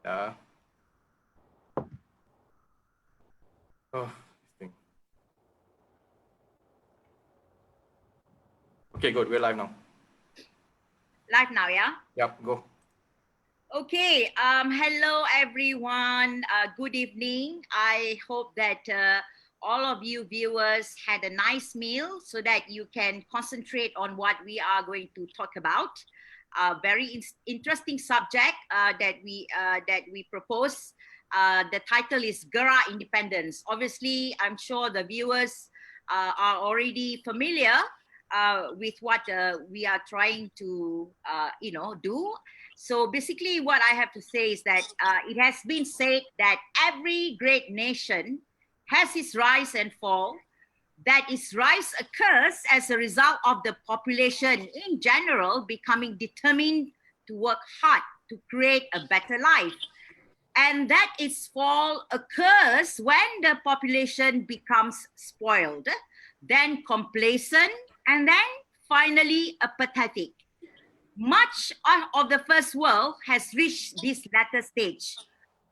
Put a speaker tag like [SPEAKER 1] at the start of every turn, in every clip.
[SPEAKER 1] Yeah. Oh, this thing. Okay, good. We're live now.
[SPEAKER 2] Live now, yeah?
[SPEAKER 1] Yep, go.
[SPEAKER 2] Okay, hello everyone. Good evening. I hope that all of you viewers had a nice meal so that you can concentrate on what we are going to talk about. Very interesting subject that we propose. The title is Gerak Independence. Obviously, I'm sure the viewers are already familiar with what we are trying to do. So basically what I have to say is that it has been said that every great nation has its rise and fall, that its rise occurs as a result of the population in general becoming determined to work hard to create a better life, and that its fall occurs when the population becomes spoiled, then complacent, and then finally apathetic. Much of the first world has reached this latter stage,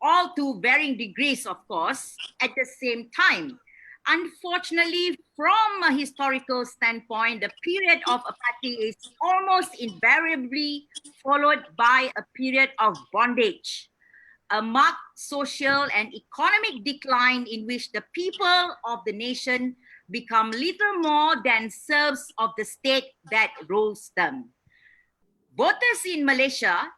[SPEAKER 2] all to varying degrees, of course, at the same time. Unfortunately, from a historical standpoint, the period of apathy is almost invariably followed by a period of bondage, a marked social and economic decline in which the people of the nation become little more than serfs of the state that rules them. Voters in Malaysia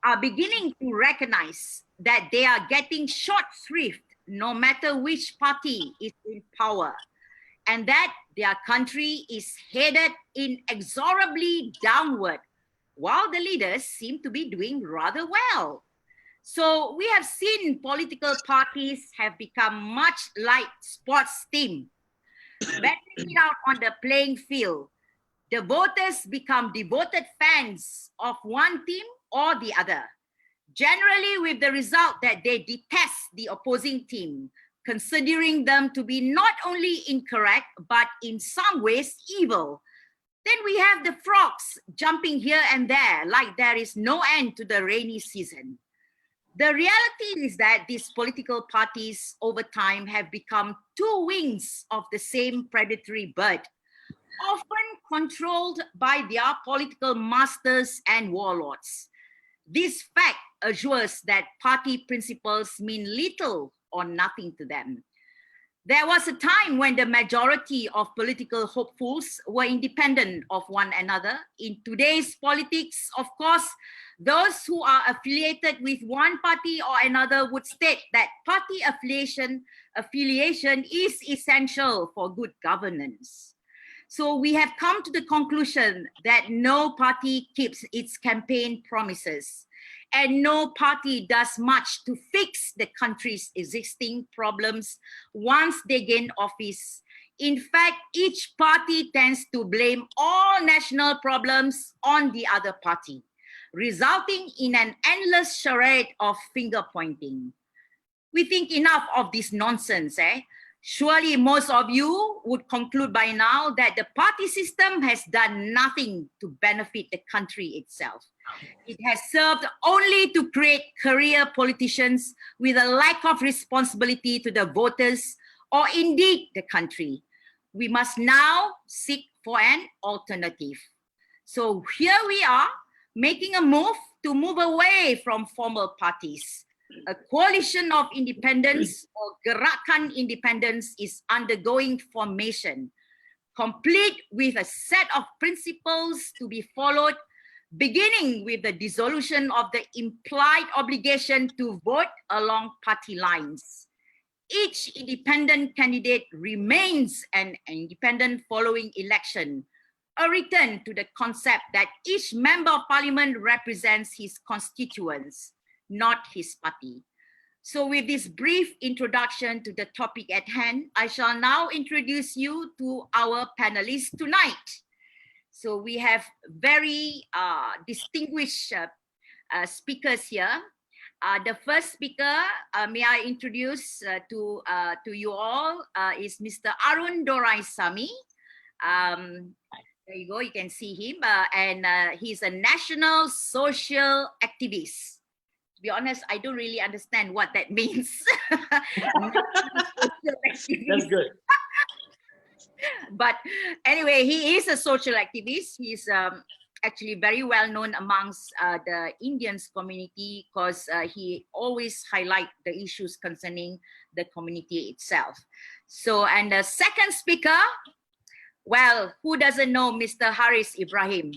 [SPEAKER 2] are beginning to recognize that they are getting short shrift no matter which party is in power, and that their country is headed inexorably downward, while the leaders seem to be doing rather well. So we have seen political parties have become much like sports team, battling it out on the playing field. The voters become devoted fans of one team or the other, generally with the result that they detest the opposing team, considering them to be not only incorrect, but in some ways evil. Then we have the frogs jumping here and there like there is no end to the rainy season. The reality is that these political parties over time have become two wings of the same predatory bird, often controlled by their political masters and warlords. This fact assures that party principles mean little or nothing to them. There was a time when the majority of political hopefuls were independent of one another. In today's politics, of course, those who are affiliated with one party or another would state that party affiliation is essential for good governance. So we have come to the conclusion that no party keeps its campaign promises, and no party does much to fix the country's existing problems once they gain office. In fact, each party tends to blame all national problems on the other party, resulting in an endless charade of finger pointing. We think enough of this nonsense, eh? Surely most of you would conclude by now that the party system has done nothing to benefit the country itself. It has served only to create career politicians with a lack of responsibility to the voters or indeed the country. We must now seek for an alternative. So here we are, making a move to move away from formal parties. A coalition of independence or Gerakan independence is undergoing formation, complete with a set of principles to be followed, beginning with the dissolution of the implied obligation to vote along party lines. Each independent candidate remains an independent following election, a return to the concept that each member of parliament represents his constituents, not his party. So with this brief introduction to the topic at hand, I shall now introduce you to our panelists tonight. So we have very distinguished speakers here. The first speaker, may I introduce to you all, is Mr. Arun Doraisamy. There you go, you can see him. And he's a national social activist. To be honest, I don't really understand what that means.
[SPEAKER 3] That's good.
[SPEAKER 2] But anyway, he is a social activist. He's actually very well known amongst the Indians community because he always highlight the issues concerning the community itself. So, and the second speaker, well, who doesn't know Mr. Haris Ibrahim?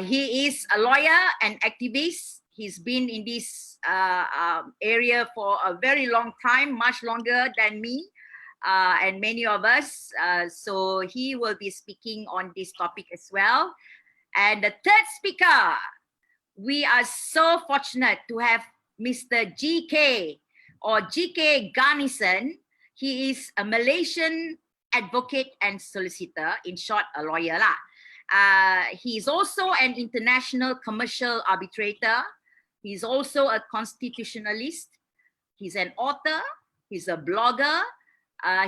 [SPEAKER 2] He is a lawyer and activist. He's been in this area for a very long time, much longer than me and many of us. So he will be speaking on this topic as well. And the third speaker, we are so fortunate to have Mr. GK or GK Garnison. He is a Malaysian advocate and solicitor, in short, a lawyer lah. He's also an international commercial arbitrator. He's also a constitutionalist. He's an author. He's a blogger.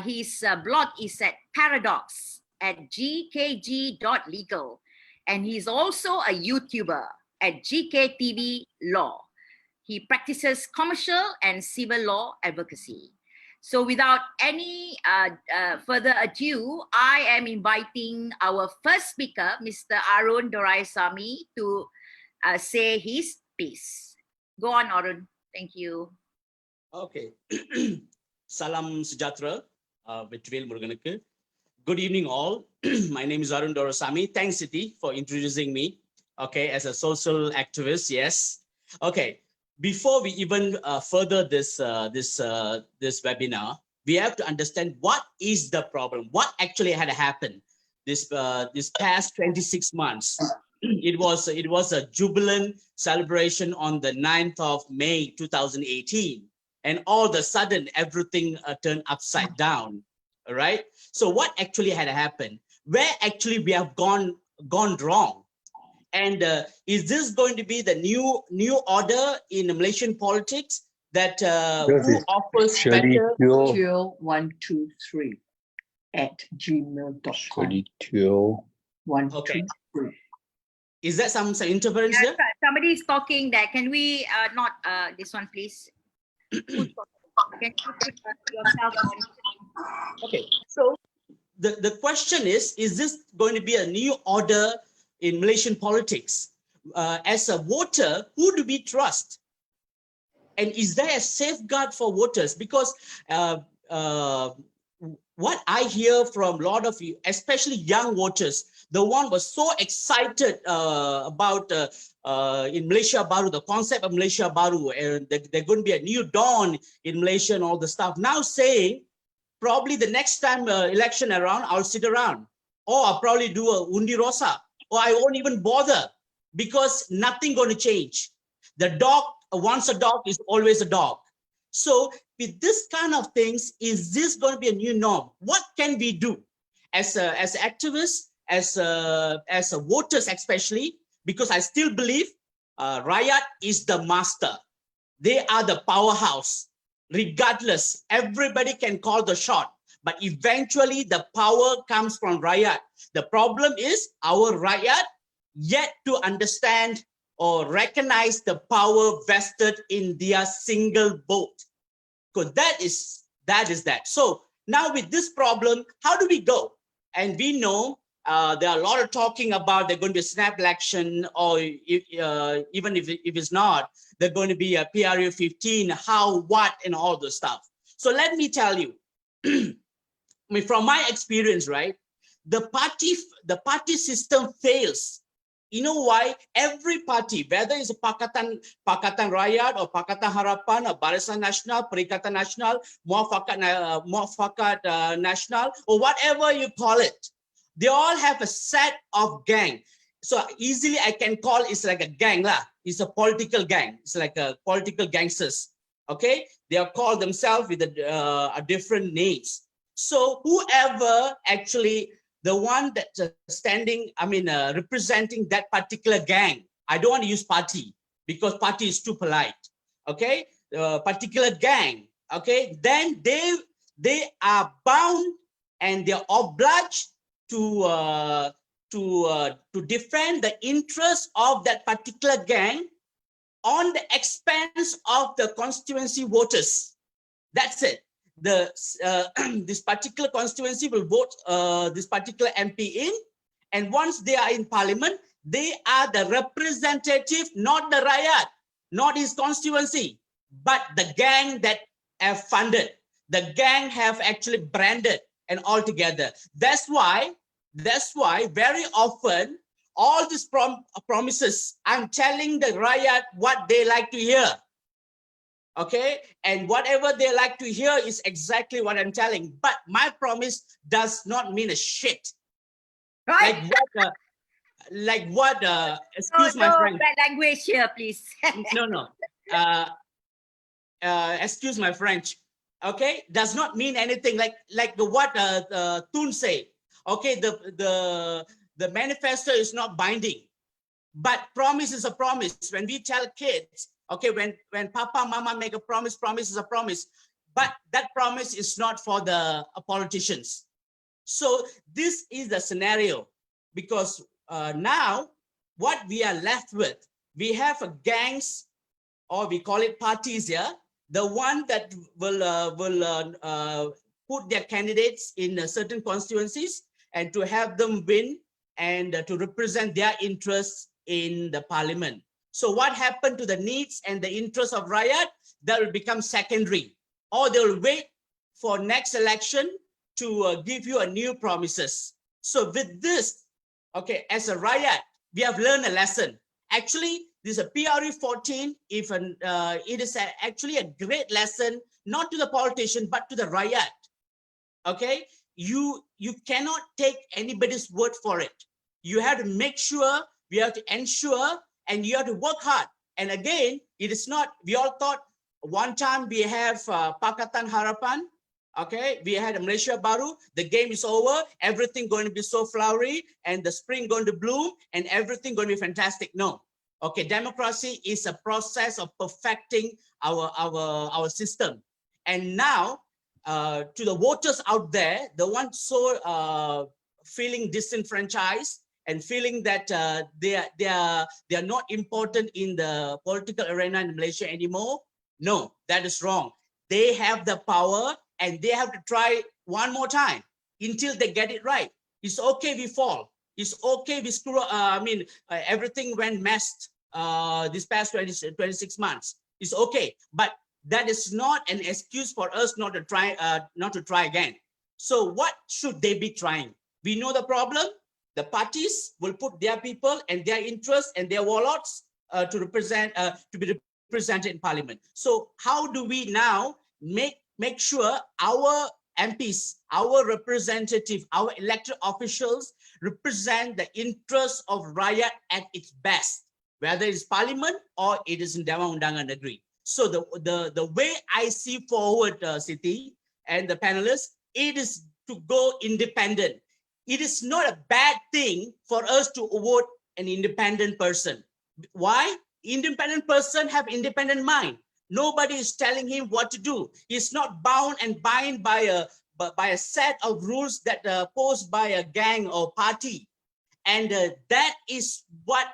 [SPEAKER 2] His blog is at Paradox at gkg.legal. And he's also a YouTuber at GKTV Law. He practices commercial and civil law advocacy. So without any further ado, I am inviting our first speaker, Mr. Arun Doraisamy, to say his piece. Go on, Arun. Thank you.
[SPEAKER 3] Okay. Salam sejahtera, Betril Muruganuku. Good evening, all. My name is Arun Doraisamy. Thanks, Siti, for introducing me. Okay, as a social activist, yes. Okay. Before we even further this webinar, we have to understand what is the problem, what actually had happened this past 26 months. It was a jubilant celebration on the 9th of May 2018, and all of a sudden everything turned upside down. All right. So what actually had happened? Where actually we have gone wrong? And is this going to be the new order in Malaysian politics that who offers better?
[SPEAKER 4] 123 at gmail.com. 123.
[SPEAKER 3] Okay. Is that some interference there?
[SPEAKER 2] Somebody is talking there. Can we not this one, please? Can you put yourself on?
[SPEAKER 3] Okay. So the question is this going to be a new order in Malaysian politics? As a voter, who do we trust? And is there a safeguard for voters? Because what I hear from a lot of you, especially young voters, the one was so excited about in Malaysia Baru, the concept of Malaysia Baru, and there's going to be a new dawn in Malaysia and all the stuff. Now saying, probably the next time election around, I'll sit around, or I'll probably do a undi rosa, or I won't even bother because nothing going to change. The dog, once a dog is always a dog. So with this kind of things, is this going to be a new norm? What can we do as activists, as voters especially? Because I still believe Rakyat is the master. They are the powerhouse. Regardless, everybody can call the shot, but eventually the power comes from Rakyat. The problem is our Rakyat yet to understand or recognize the power vested in their single vote. Because that is that. So now with this problem, how do we go? And we know there are a lot of talking about there's going to be a snap election, or even if it's not, there's going to be a PRU 15, how, what, and all the stuff. So let me tell you, I mean, from my experience, right, the party system fails. You know why? Every party, whether it's a Pakatan Rakyat or Pakatan Harapan or Barisan Nasional, Perikatan Nasional, Muafakat Nasional, or whatever you call it, they all have a set of gang. So easily I can call it's like a gang lah. It's a political gang. It's like a political gangsters. Okay, they are called themselves with a different names. So whoever actually the one that's standing, I mean, representing that particular gang. I don't want to use party because party is too polite. Okay, particular gang. Okay, then they are bound and they are obliged to defend the interests of that particular gang on the expense of the constituency voters. That's it. This particular constituency will vote this particular MP in, and once they are in parliament, they are the representative, not the Rakyat, not his constituency, but the gang that have funded, the gang have actually branded and all together. That's why very often all these promises, I'm telling the Rakyat what they like to hear. Okay, and whatever they like to hear is exactly what I'm telling. But my promise does not mean a shit.
[SPEAKER 2] Right?
[SPEAKER 3] Like what? Excuse my
[SPEAKER 2] no
[SPEAKER 3] French.
[SPEAKER 2] bad language here, please.
[SPEAKER 3] No. Excuse my French. Okay, does not mean anything. Like what Tun say. Okay, the manifesto is not binding, but promise is a promise. When we tell kids, okay, when Papa, Mama make a promise, promise is a promise, but that promise is not for the politicians. So this is the scenario, because now what we are left with, we have a gangs, or we call it parties here, the one that will put their candidates in certain constituencies and to have them win and to represent their interests in the parliament. So what happened to the needs and the interests of Rakyat? That will become secondary, or they will wait for next election to give you a new promises. So with this, okay, as a Rakyat, we have learned a lesson. Actually, this is a PRE 14. It is actually a great lesson, not to the politician, but to the Rakyat. Okay, you cannot take anybody's word for it. You have to make sure, we have to ensure, and you have to work hard. And again, it is not, we all thought one time we have Pakatan Harapan, okay, we had Malaysia Baru, the game is over, everything going to be so flowery, and the spring going to bloom, and everything going to be fantastic. No. Okay, democracy is a process of perfecting our system. And now, to the voters out there, the ones so feeling disenfranchised and feeling that they are not important in the political arena in Malaysia anymore. No, that is wrong. They have the power, and they have to try one more time until they get it right. It's okay we fall. It's okay we screw up. Everything went messed this past 26 months. It's okay, but that is not an excuse for us not to try again. So what should they be trying? We know the problem. The parties will put their people and their interests and their warlords to be represented in parliament. So how do we now make sure our MPs, our representative, our elected officials represent the interests of Rakyat at its best, whether it's parliament or it is in Dewan Undangan Negeri. So the way I see forward, Siti and the panelists, it is to go independent. It is not a bad thing for us to vote an independent person. Why? Independent person have independent mind. Nobody is telling him what to do. He's not bound and bind by a set of rules that are posed by a gang or party. And that is what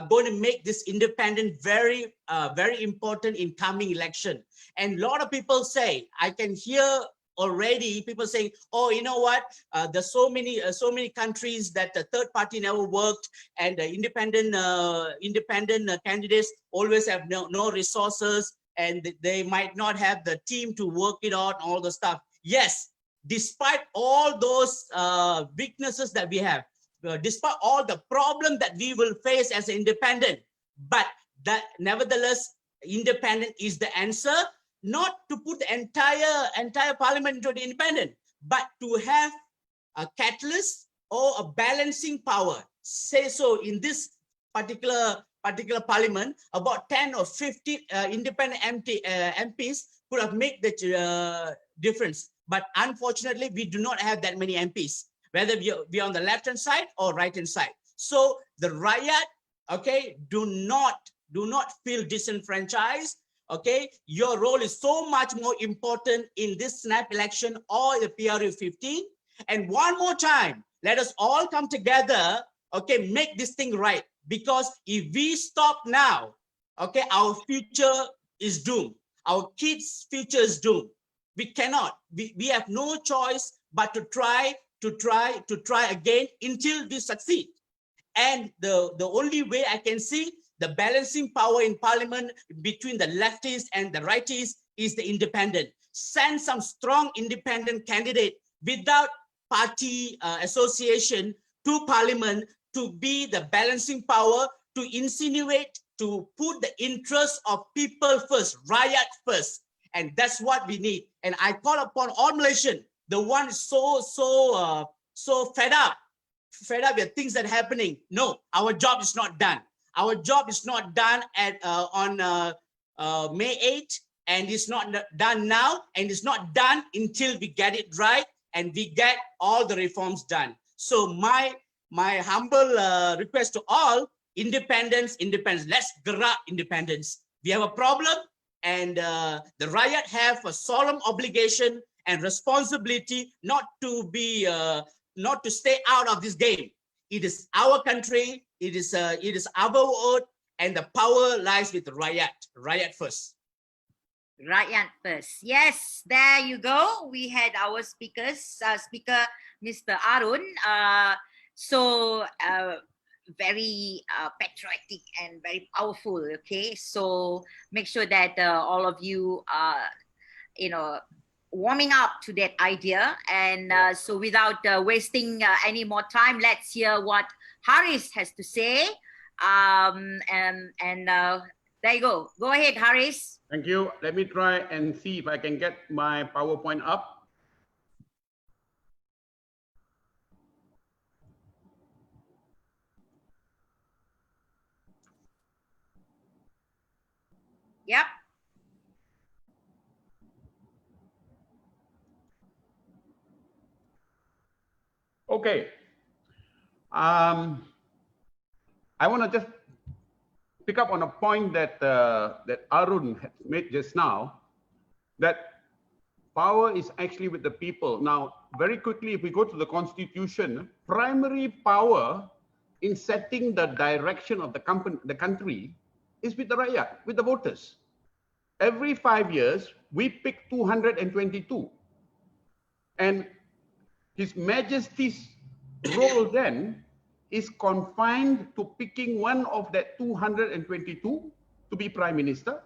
[SPEAKER 3] going to make this independent very important in coming election. And a lot of people say, I can hear already people saying, oh, you know what, there's so many countries that the third party never worked, and independent candidates always have no resources, and they might not have the team to work it out, all the stuff. Yes, despite all those weaknesses that we have, despite all the problem that we will face as independent, but that nevertheless, independent is the answer. Not to put the entire parliament into the independent, but to have a catalyst or a balancing power. Say so in this particular parliament, about 10 or 50 independent MPs could have made the difference. But unfortunately, we do not have that many MPs, whether we are on the left-hand side or right-hand side. So the Rakyat, okay, do not feel disenfranchised. Okay, your role is so much more important in this snap election or the PRU 15. And one more time, let us all come together, okay, make this thing right. Because if we stop now, Okay, our future is doomed. Our kids' future is doomed. We cannot. We have no choice but to try again until we succeed. And the only way I can see the balancing power in parliament between the leftists and the rightists is the independent. Send some strong independent candidate without party association to parliament to be the balancing power, to insinuate, to put the interests of people first, Rakyat first. And that's what we need. And I call upon all Malaysians, the one so fed up with things that are happening. No, our job is not done. Our job is not done on May 8th, and it's not done now, and it's not done until we get it right and we get all the reforms done. So my humble request to all, independence. Let's Gerak independence. We have a problem, and the Rakyat have a solemn obligation and responsibility not to stay out of this game. It is our country. It is our vote, and the power lies with the Rakyat. Rakyat first.
[SPEAKER 2] Rakyat first. Yes, there you go. We had our speaker, Mr. Arun. Very patriotic and very powerful. Okay, so make sure that all of you are, warming up to that idea. And so without wasting any more time, let's hear what Haris has to say. There you go. Go ahead, Haris.
[SPEAKER 5] Thank you. Let me try and see if I can get my PowerPoint up.
[SPEAKER 2] Yep.
[SPEAKER 5] Okay. I want to just pick up on a point that that Arun had made just now, that power is actually with the people. Now, very quickly, if we go to the Constitution, primary power in setting the direction of the country is with the Rakyat, with the voters. Every 5 years, we pick 222. And His Majesty's role then is confined to picking one of that 222 to be Prime Minister.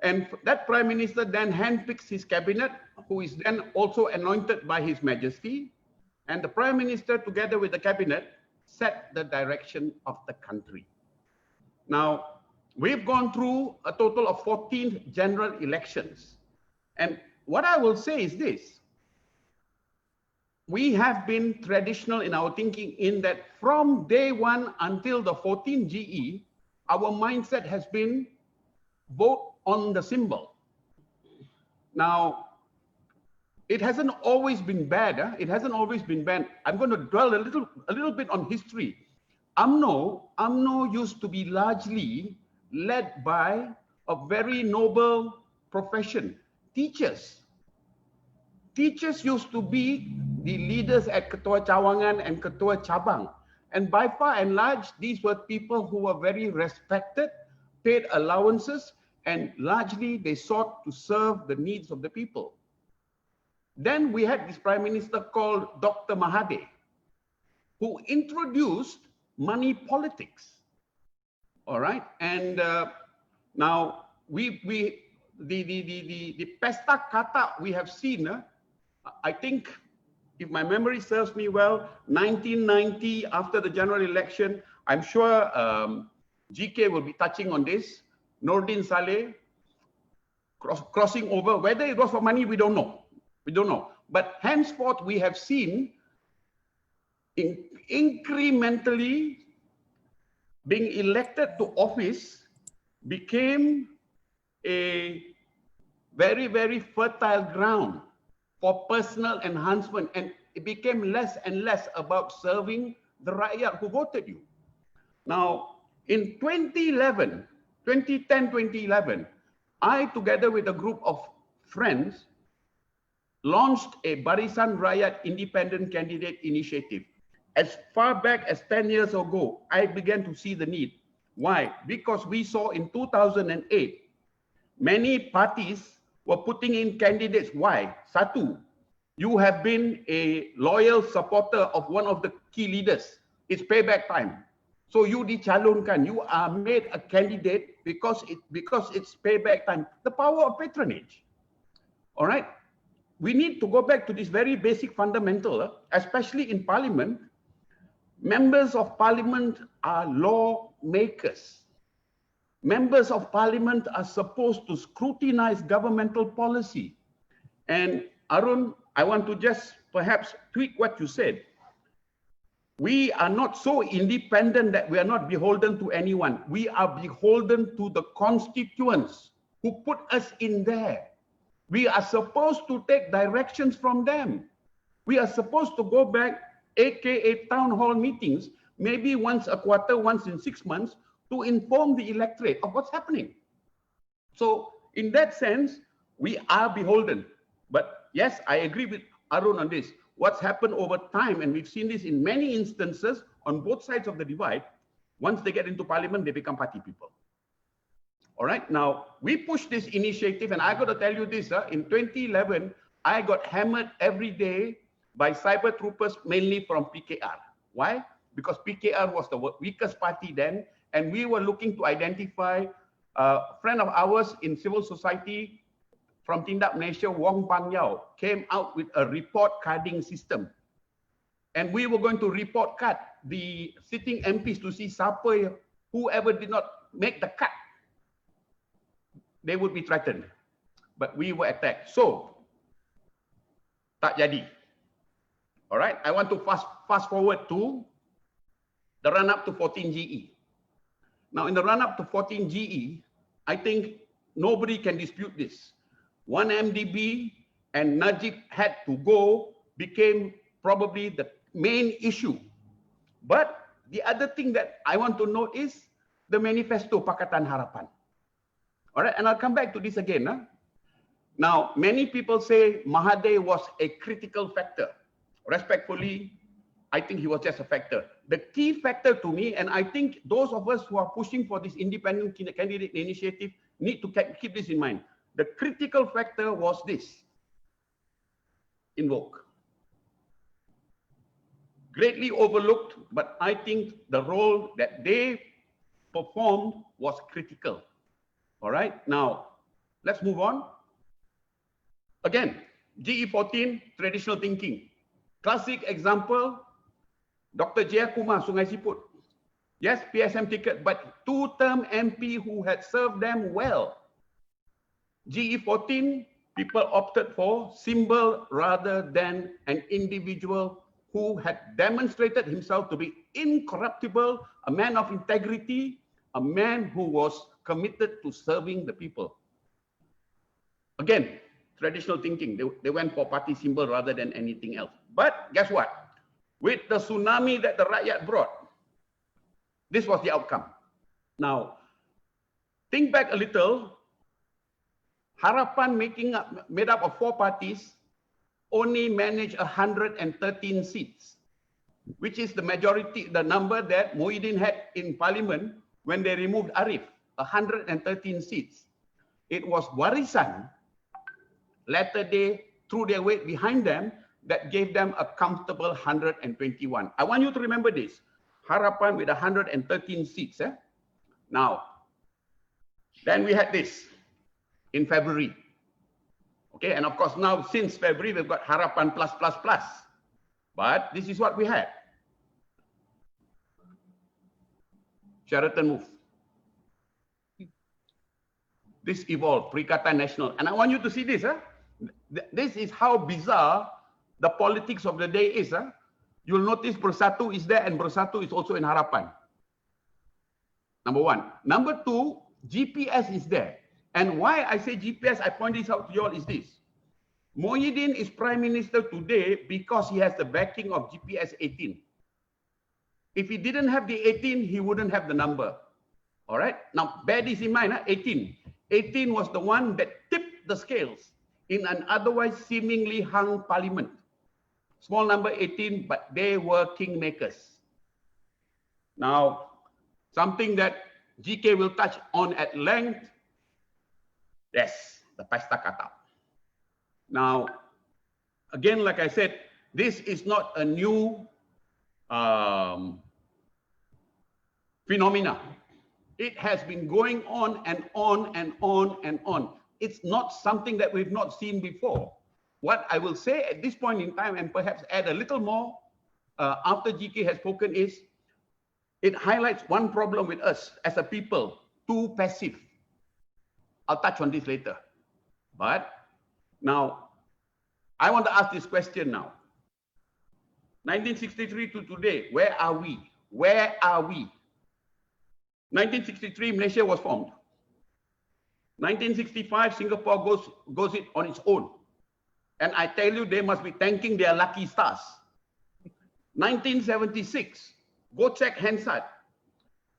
[SPEAKER 5] And that Prime Minister then handpicks his cabinet, who is then also anointed by His Majesty. And the Prime Minister, together with the cabinet, set the direction of the country. Now, we've gone through a total of 14 general elections. And what I will say is this: we have been traditional in our thinking in that from day one until the 14 GE, our mindset has been vote on the symbol. Now, it hasn't always been bad. It hasn't always been bad. I'm going to dwell a little bit on history. UMNO used to be largely led by a very noble profession, teachers. Teachers used to be the leaders at Ketua Cawangan and Ketua Cabang. And by far and large, these were people who were very respected, paid allowances, and largely they sought to serve the needs of the people. Then we had this Prime Minister called Dr. Mahathir, who introduced money politics. All right, and now the pesta kata we have seen. I think, if my memory serves me well, 1990, after the general election, I'm sure GK will be touching on this. Nordin Saleh crossing over, whether it was for money, we don't know. We don't know. But henceforth, we have seen incrementally being elected to office became a very, very fertile ground for personal enhancement, and it became less and less about serving the Rakyat who voted you. Now, in 2010, 2011, I, together with a group of friends, launched a Barisan Rakyat Independent Candidate Initiative. As far back as 10 years ago, I began to see the need. Why? Because we saw in 2008, many parties were putting in candidates. Why? Satu, you have been a loyal supporter of one of the key leaders. It's payback time. So you dicalonkan, you are made a candidate because it's payback time. The power of patronage. All right. We need to go back to this very basic fundamental, especially in parliament. Members of parliament are lawmakers. Members of parliament are supposed to scrutinize governmental policy. And Arun, I want to just perhaps tweak what you said. We are not so independent that we are not beholden to anyone. We are beholden to the constituents who put us in there. We are supposed to take directions from them. We are supposed to go back, aka town hall meetings, maybe once a quarter, once in 6 months, to inform the electorate of what's happening. So in that sense, we are beholden. But yes, I agree with Arun on this. What's happened over time, and we've seen this in many instances on both sides of the divide, once they get into parliament, they become party people. All right, now we pushed this initiative, and I got to tell you this, in 2011, I got hammered every day by cyber troopers, mainly from PKR. Why? Because PKR was the weakest party then, and we were looking to identify a friend of ours in civil society from Tindak Malaysia, Wong Pang Yao, came out with a report carding system. And we were going to report card the sitting MPs to see whoever did not make the cut, they would be threatened. But we were attacked. So, tak jadi. All right, I want to fast forward to the run up to 14 GE. Now, in the run up to 14 GE, I think nobody can dispute this. 1 MDB and Najib had to go became probably the main issue. But the other thing that I want to note is the manifesto Pakatan Harapan. All right, and I'll come back to this again. Now, many people say Mahathir was a critical factor. Respectfully, I think he was just a factor. The key factor to me, and I think those of us who are pushing for this independent candidate initiative need to keep this in mind. The critical factor was this: invoke. Greatly overlooked, but I think the role that they performed was critical. All right, now let's move on. Again, GE14, traditional thinking. Classic example, Dr. Jayakumar, Sungai Siput. Yes, PSM ticket, but two-term MP who had served them well. GE14, people opted for symbol rather than an individual who had demonstrated himself to be incorruptible, a man of integrity, a man who was committed to serving the people. Again, traditional thinking, they went for party symbol rather than anything else. But guess what? With the tsunami that the Rakyat brought, this was the outcome. Now, think back a little. Harapan made up of 4 parties only managed 113 seats, which is the majority, the number that Muhyiddin had in parliament when they removed Arif, 113 seats. It was Warisan, latter day, threw their weight behind them, that gave them a comfortable 121. I want you to remember this. Harapan with 113 seats. Now, then we had this in February. Okay, and of course now since February, we've got Harapan plus. But this is what we had. Sheraton move. This evolved, Perikatan Nasional. And I want you to see this. This is how bizarre the politics of the day is. You'll notice Bersatu is there and Bersatu is also in Harapan. Number 1. Number 2, GPS is there. And why I say GPS, I point this out to you all, is this. Muhyiddin is Prime Minister today because he has the backing of GPS 18. If he didn't have the 18, he wouldn't have the number. All right? Now, bear this in mind, 18. 18 was the one that tipped the scales in an otherwise seemingly hung parliament. Small number 18, but they were kingmakers. Now, something that GK will touch on at length. Yes, the pasta kata. Now, again, like I said, this is not a new phenomena. It has been going on and on and on and on. It's not something that we've not seen before. What I will say at this point in time, and perhaps add a little more after GK has spoken, is it highlights one problem with us as a people: too passive. I'll touch on this later. But now, I want to ask this question now. 1963 to today, where are we? Where are we? 1963, Malaysia was formed. 1965, Singapore goes it on its own. And I tell you, they must be thanking their lucky stars. 1976, go check Hansard,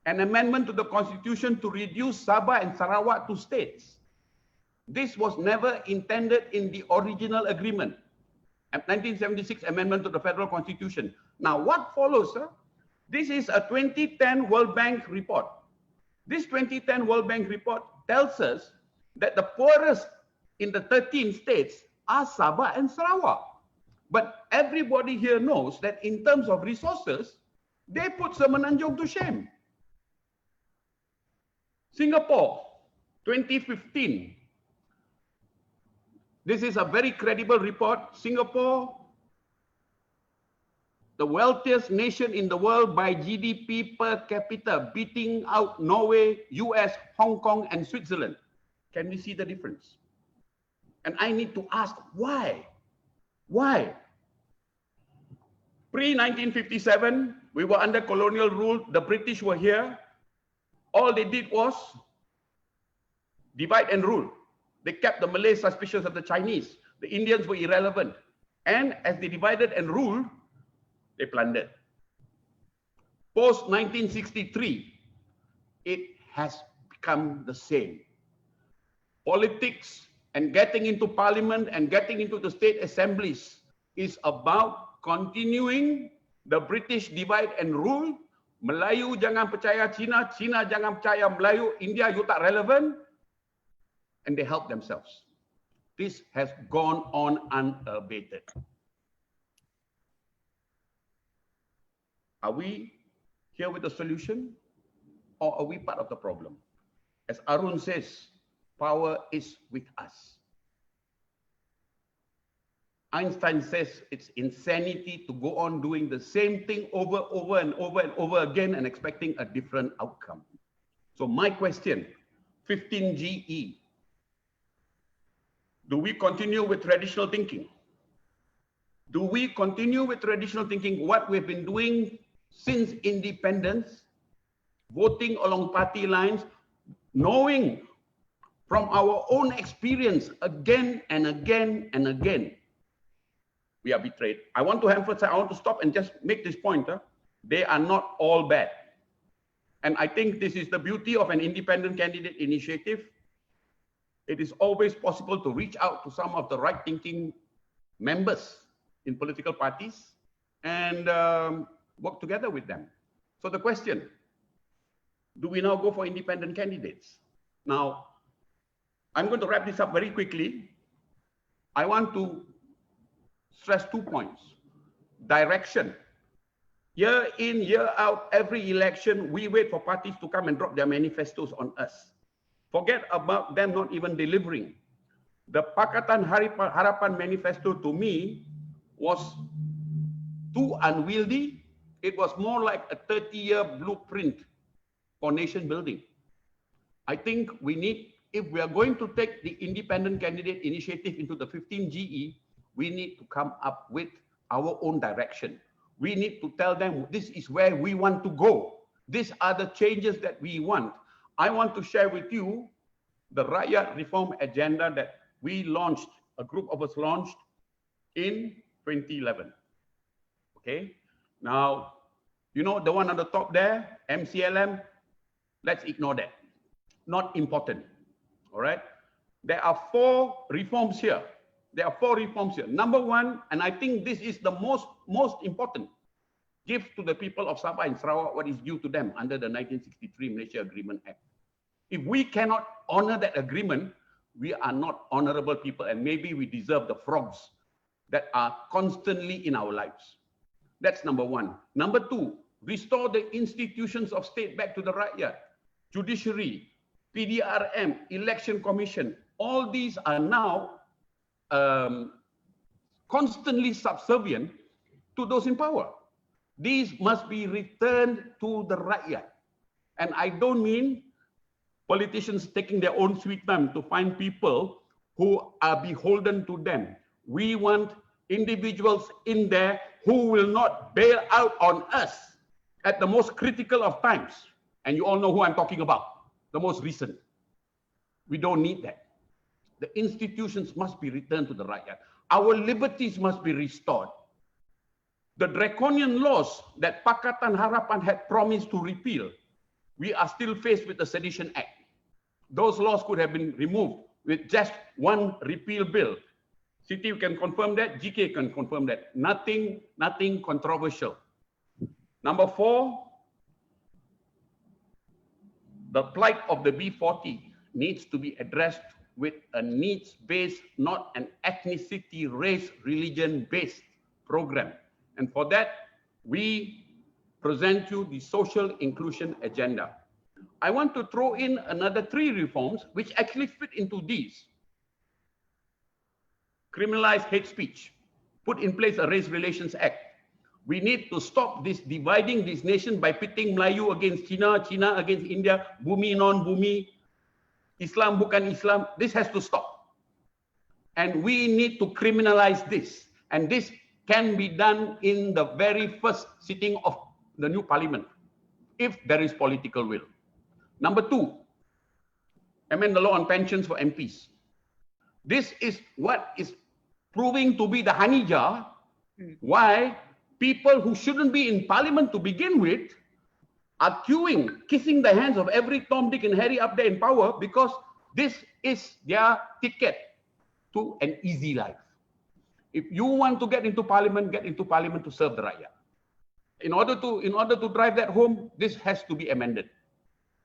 [SPEAKER 5] an amendment to the constitution to reduce Sabah and Sarawak to states. This was never intended in the original agreement. 1976 amendment to the federal constitution. Now, what follows, sir? This is a 2010 World Bank report. This 2010 World Bank report tells us that the poorest in the 13 states are Sabah and Sarawak. But everybody here knows that in terms of resources, they put Semenanjung to shame. Singapore, 2015. This is a very credible report. Singapore, the wealthiest nation in the world by GDP per capita, beating out Norway, US, Hong Kong, and Switzerland. Can we see the difference? And I need to ask, why? Why? Pre-1957, we were under colonial rule. The British were here. All they did was divide and rule. They kept the Malays suspicious of the Chinese. The Indians were irrelevant. And as they divided and ruled, they plundered. Post-1963, it has become the same. Politics and getting into parliament and getting into the state assemblies is about continuing the British divide and rule. Melayu jangan percaya Cina, Cina jangan percaya Melayu, India you tak relevant, and they help themselves. This has gone on unabated. Are we here with the solution, or are we part of the problem? As Arun says, power is with us. Einstein says it's insanity to go on doing the same thing over and over again and expecting a different outcome. So my question, 15 GE, do we continue with traditional thinking? Do we continue with traditional thinking, what we've been doing since independence, voting along party lines, knowing from our own experience again and again and again, we are betrayed? I want to emphasize, I want to stop and just make this point. They are not all bad. And I think this is the beauty of an independent candidate initiative. It is always possible to reach out to some of the right-thinking members in political parties and work together with them. So the question, do we now go for independent candidates? Now, I'm going to wrap this up very quickly. I want to stress 2 points. Direction. Year in, year out, every election, we wait for parties to come and drop their manifestos on us. Forget about them not even delivering. The Pakatan Harapan manifesto to me was too unwieldy. It was more like a 30-year blueprint for nation building. I think we need, if we are going to take the independent candidate initiative into the 15 GE, we need to come up with our own direction. We need to tell them this is where we want to go. These are the changes that we want. I want to share with you the Rakyat reform agenda that we launched, a group of us launched in 2011. Okay, now, you know the one on the top there, MCLM, let's ignore that. Not important, all right? There are 4 reforms here. There are 4 reforms here. Number one, and I think this is the most important, give to the people of Sabah and Sarawak what is due to them under the 1963 Malaysia Agreement Act. If we cannot honor that agreement, we are not honorable people, and maybe we deserve the frogs that are constantly in our lives. That's number one. Number two, restore the institutions of state back to the Rakyat. Judiciary, PDRM, Election Commission, all these are now constantly subservient to those in power. These must be returned to the Rakyat. And I don't mean politicians taking their own sweet time to find people who are beholden to them. We want individuals in there who will not bail out on us at the most critical of times. And you all know who I'm talking about, the most recent. We don't need that. The institutions must be returned to the Rakyat. Our liberties must be restored. The draconian laws that Pakatan Harapan had promised to repeal, we are still faced with the Sedition Act. Those laws could have been removed with just one repeal bill. Siti can confirm that, GK can confirm that. Nothing controversial. Number four, the plight of the B40 needs to be addressed with a needs-based, not an ethnicity, race, religion-based program. And for that, we present you the social inclusion agenda. I want to throw in another 3 reforms which actually fit into these. Criminalize hate speech, put in place a Race Relations Act. We need to stop this dividing this nation by pitting Melayu against China, China against India, bumi non-bumi, Islam bukan Islam. This has to stop. And we need to criminalize this. And this can be done in the very first sitting of the new parliament, if there is political will. Number 2, amend the law on pensions for MPs. This is what is proving to be the honey jar, why people who shouldn't be in parliament to begin with are queuing, kissing the hands of every Tom, Dick and Harry up there in power, because this is their ticket to an easy life. If you want to get into parliament to serve the Rakyat. In order to drive that home, this has to be amended.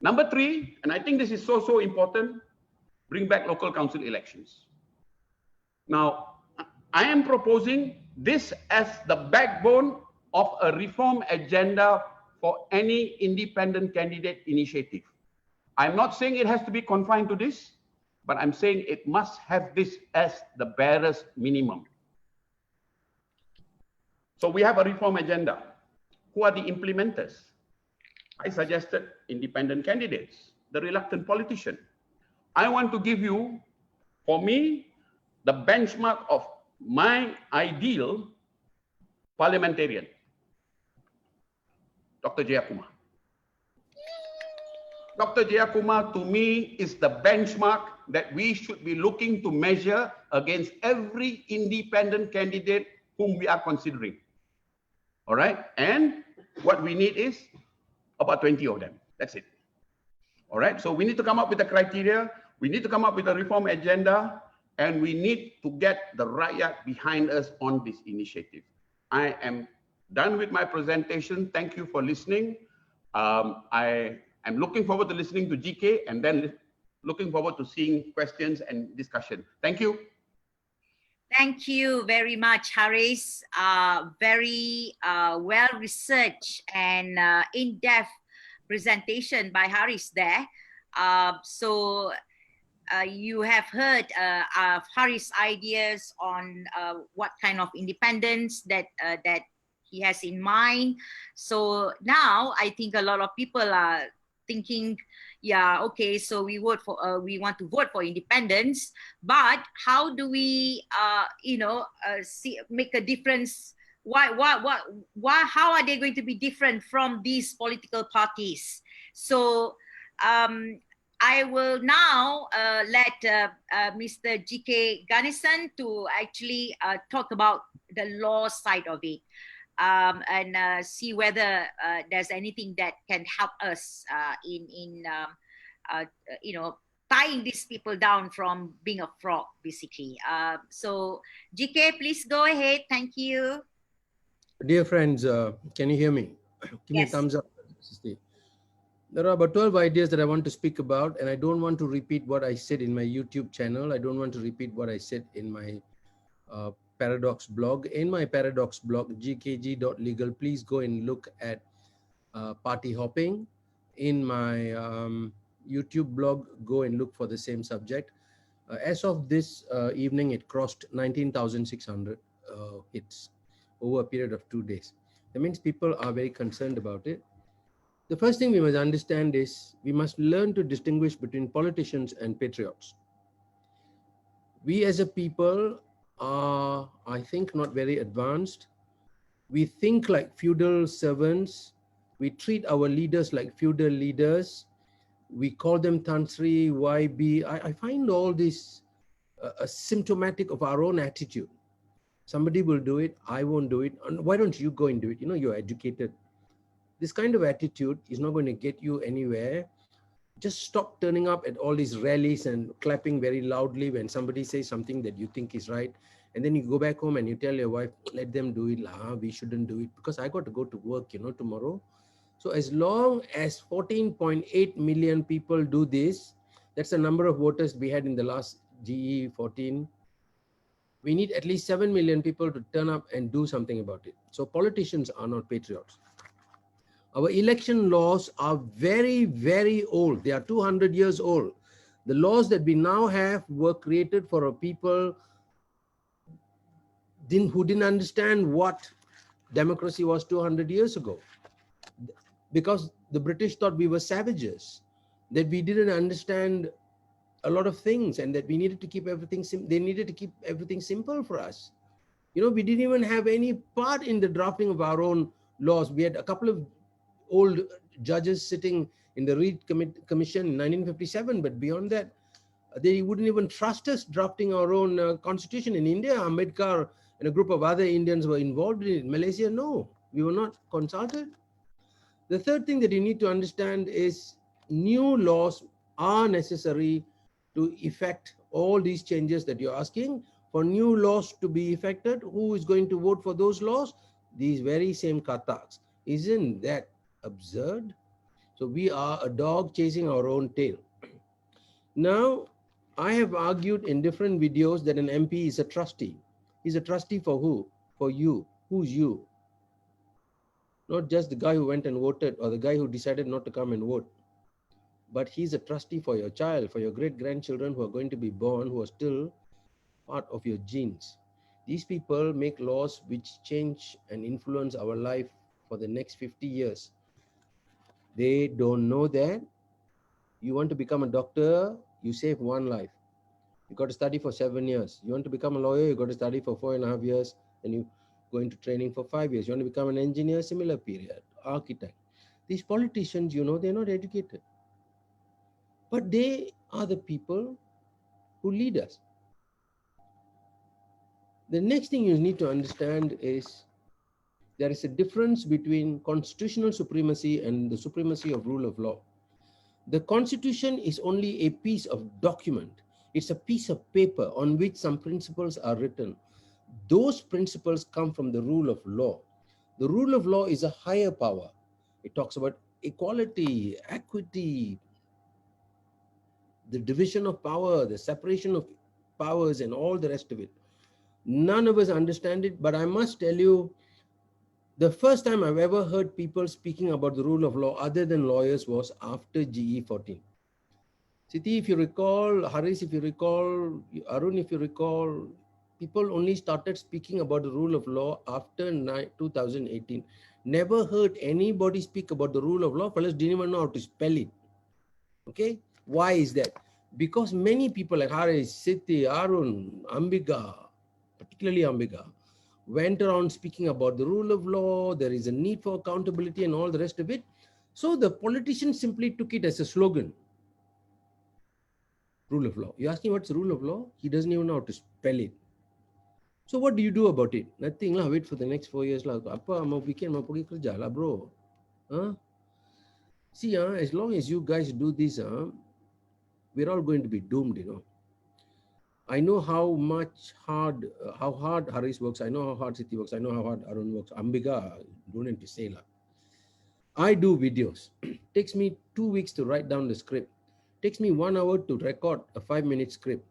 [SPEAKER 5] Number 3, and I think this is so important, bring back local council elections. Now, I am proposing this as the backbone of a reform agenda for any independent candidate initiative. I'm not saying it has to be confined to this, but I'm saying it must have this as the barest minimum. So we have a reform agenda. Who are the implementers? I suggested independent candidates, the reluctant politician. I want to give you, for me, the benchmark of my ideal parliamentarian, Dr. Jayakumar. Dr. Jayakumar, to me, is the benchmark that we should be looking to measure against every independent candidate whom we are considering. All right? And what we need is about 20 of them. That's it. All right? So we need to come up with a criteria. We need to come up with a reform agenda. And we need to get the Rakyat behind us on this initiative. I am done with my presentation. Thank you for listening. I am looking forward to listening to GK and then looking forward to seeing questions and discussion. Thank you.
[SPEAKER 2] Thank you very much, Haris. Very well-researched and in-depth presentation by Haris there. You have heard Haris' ideas on what kind of independence that he has in mind. So now I think a lot of people are thinking, yeah, okay, so we want to vote for independence, but how do we, make a difference? How are they going to be different from these political parties? So I will now let Mr. GK Ganesan to actually talk about the law side of it and see whether there's anything that can help us in tying these people down from being a frog, basically. So GK, please go ahead. Thank you.
[SPEAKER 6] Dear friends, can you hear me? Give me a
[SPEAKER 2] Yes.
[SPEAKER 6] thumbs up. There are about 12 ideas that I want to speak about, and I don't want to repeat what I said in my YouTube channel. I don't want to repeat what I said in my Paradox blog. In my Paradox blog, gkg.legal, please go and look at party hopping. In my YouTube blog, go and look for the same subject. As of this evening, it crossed 19,600 hits over a period of 2 days. That means people are very concerned about it. The first thing we must understand is we must learn to distinguish between politicians and patriots. We as a people are, I think, not very advanced. We think like feudal servants. We treat our leaders like feudal leaders. We call them Tantri, YB. I find all this symptomatic of our own attitude. Somebody will do it, I won't do it. And why don't you go and do it? You know, you're educated. This kind of attitude is not going to get you anywhere. Just stop turning up at all these rallies and clapping very loudly when somebody says something that you think is right. And then you go back home and you tell your wife, let them do it. We shouldn't do it because I got to go to work, tomorrow. So as long as 14.8 million people do this, that's the number of voters we had in the last GE 14. We need at least 7 million people to turn up and do something about it. So politicians are not patriots. Our election laws are very, very old. They are 200 years old. The laws that we now have were created for a people who didn't understand what democracy was 200 years ago. Because the British thought we were savages, that we didn't understand a lot of things and that we needed to keep everything, they needed to keep everything simple for us. We didn't even have any part in the drafting of our own laws. We had a couple of old judges sitting in the Reed Commission in 1957, but beyond that, they wouldn't even trust us drafting our own constitution. In India, Ambedkar and a group of other Indians were involved in it. Malaysia, no, we were not consulted. The third thing that you need to understand is new laws are necessary to effect all these changes that you're asking. For new laws to be effected, who is going to vote for those laws? These very same Kataks. Isn't that absurd? So we are a dog chasing our own tail. Now, I have argued in different videos that an MP is a trustee. He's a trustee for who? For you. Who's you? Not just the guy who went and voted or the guy who decided not to come and vote. But he's a trustee for your child, for your great-grandchildren who are going to be born, who are still part of your genes. These people make laws which change and influence our life for the next 50 years. They don't know that. You want to become a doctor, you save one life. You got to study for 7 years. You want to become a lawyer, you got to study for 4.5 years, and you go into training for 5 years. You want to become an engineer, similar period, architect. These politicians, they're not educated. But they are the people who lead us. The next thing you need to understand is there is a difference between constitutional supremacy and the supremacy of rule of law. The Constitution is only a piece of document. It's a piece of paper on which some principles are written. Those principles come from the rule of law. The rule of law is a higher power. It talks about equality, equity, the division of power, the separation of powers, and all the rest of it. None of us understand it, but I must tell you, the first time I've ever heard people speaking about the rule of law other than lawyers was after GE 14. Siti, if you recall, Haris, if you recall, Arun, if you recall, people only started speaking about the rule of law after 2018. Never heard anybody speak about the rule of law. Fellas didn't even know how to spell it. Okay? Why is that? Because many people like Haris, Siti, Arun, Ambika, particularly Ambika, went around speaking about the rule of law, there is a need for accountability and all the rest of it. So the politicians simply took it as a slogan. Rule of law. You ask him what's rule of law? He doesn't even know how to spell it. So what do you do about it? Nothing lah. Wait for the next 4 years lah. Apa mau weekend mau pergi kerja lah, bro. Huh? See, as long as you guys do this, we're all going to be doomed, I know how hard Haris works. I know how hard Siti works. I know how hard Arun works. Ambiga, don't need to say lah. I do videos. Takes me 2 weeks to write down the script. Takes me 1 hour to record a 5-minute script.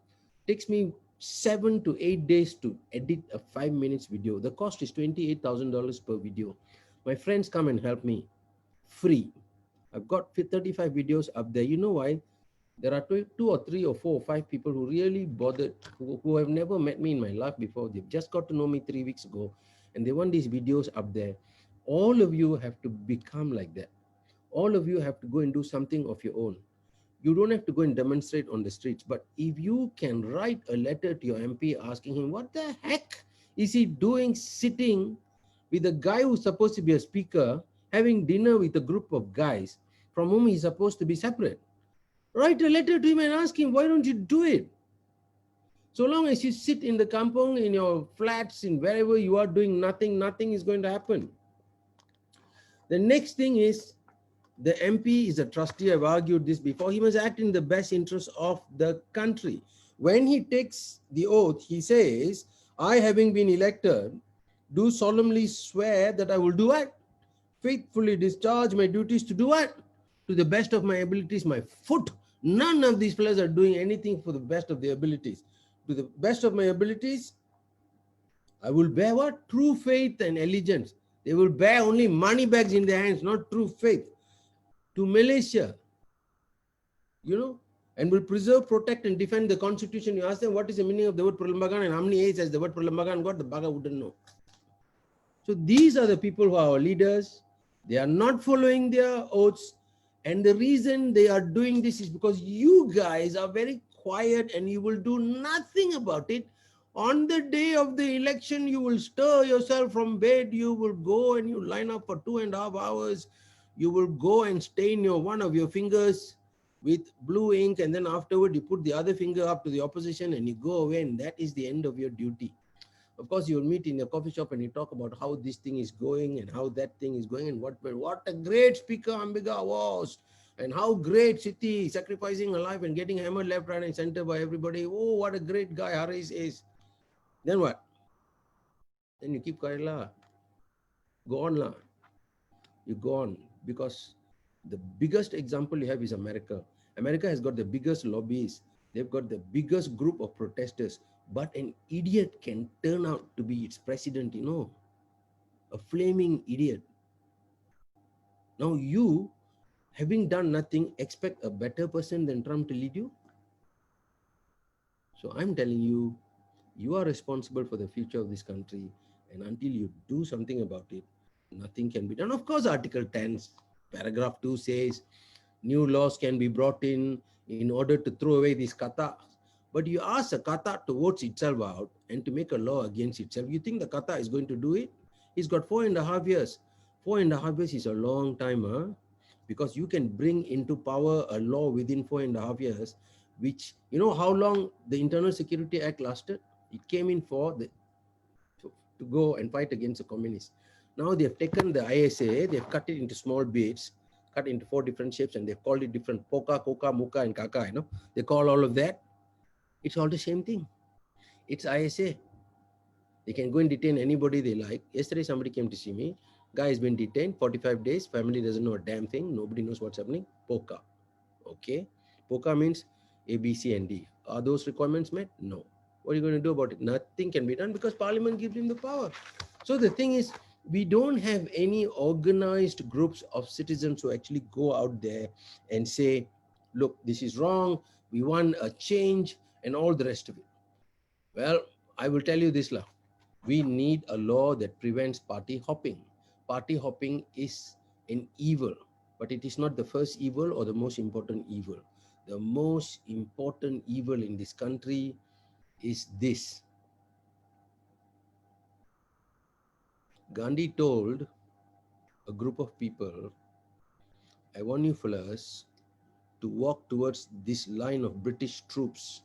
[SPEAKER 6] Takes me 7 to 8 days to edit a 5 minutes video. The cost is $28,000 per video. My friends come and help me free. I've got 35 videos up there. You know why? There are 2 or 3 or 4 or 5 people who really bothered, who have never met me in my life before. They've just got to know me 3 weeks ago, and they want these videos up there. All of you have to become like that. All of you have to go and do something of your own. You don't have to go and demonstrate on the streets, but if you can write a letter to your MP asking him, what the heck is he doing sitting with a guy who's supposed to be a speaker, having dinner with a group of guys from whom he's supposed to be separate? Write a letter to him and ask him, why don't you do it? So long as you sit in the kampong, in your flats, in wherever you are doing nothing, nothing is going to happen. The next thing is, the MP is a trustee. I've argued this before. He must act in the best interest of the country. When he takes the oath, he says, I, having been elected, do solemnly swear that I will do what? Faithfully discharge my duties to do what? To the best of my abilities, my foot. None of these fellows are doing anything for the best of their abilities. To the best of my abilities, I will bear what? True faith and allegiance. They will bear only money bags in their hands, not true faith. To Malaysia, you know, and will preserve, protect, and defend the constitution. You ask them what is the meaning of the word Perlembagaan and how many A's has the word Perlembagaan got, the Baga wouldn't know. So these are the people who are our leaders. They are not following their oaths. And the reason they are doing this is because you guys are very quiet and you will do nothing about it. On the day of the election, you will stir yourself from bed. You will go and you line up for 2.5 hours. You will go and stain one of your fingers with blue ink. And then afterward, you put the other finger up to the opposition and you go away. And that is the end of your duty. Of course, you'll meet in a coffee shop and you talk about how this thing is going and how that thing is going and what a great speaker Ambiga was and how great Siti sacrificing her life and getting hammered left, right, and center by everybody. Oh, what a great guy Haris is. Then what? Then you keep quiet lah. Go on lah. You go on, because the biggest example you have is America. America has got the biggest lobbies. They've got the biggest group of protesters. But an idiot can turn out to be its president, you know. A flaming idiot. Now you, having done nothing, expect a better person than Trump to lead you? So I'm telling you, you are responsible for the future of this country. And until you do something about it, nothing can be done. Of course, Article 10, paragraph 2 says, new laws can be brought in order to throw away these kata. But you ask a kata to vote itself out and to make a law against itself. You think the kata is going to do it? He's got 4.5 years. 4.5 years is a long time, huh? Because you can bring into power a law within 4.5 years, which, you know how long the Internal Security Act lasted? It came in to go and fight against the communists. Now they have taken the ISA, they've cut it into small bits, cut into 4 different shapes, and they've called it different Poka, Koka, Muka, and Kaka, you know. They call all of that. It's all the same thing. It's ISA. They can go and detain anybody they like. Yesterday, somebody came to see me. Guy has been detained 45 days. Family doesn't know a damn thing. Nobody knows what's happening. Poka. Okay. Poka means A, B, C, and D. Are those requirements met? No. What are you going to do about it? Nothing can be done because Parliament gives him the power. So the thing is, we don't have any organized groups of citizens who actually go out there and say, look, this is wrong. We want a change and all the rest of it. Well, I will tell you this lah. We need a law that prevents party hopping. Party hopping is an evil, but it is not the first evil or the most important evil. The most important evil in this country is this. Gandhi told a group of people, I want you fellas to walk towards this line of British troops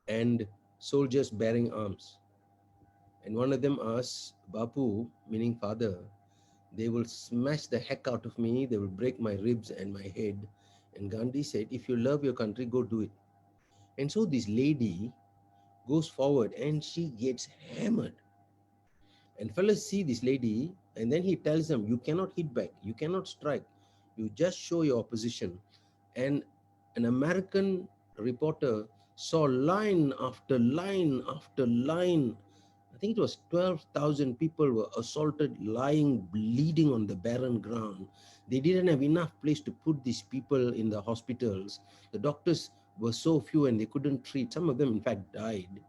[SPEAKER 6] and soldiers bearing arms. And one of them asked, Bapu, meaning father, they will smash the heck out of me, they will break my ribs and my head. And Gandhi said, if you love your country, go do it. And so this lady goes forward and she gets hammered. And fellas see this lady, and then he tells them, you cannot hit back, you cannot strike, you just show your opposition. And an American reporter saw line after line after line. I think it was 12,000 people were assaulted, lying, bleeding on the barren ground. They didn't have enough place to put these people in the hospitals. The doctors were so few and they couldn't treat. Some of them, in fact, died.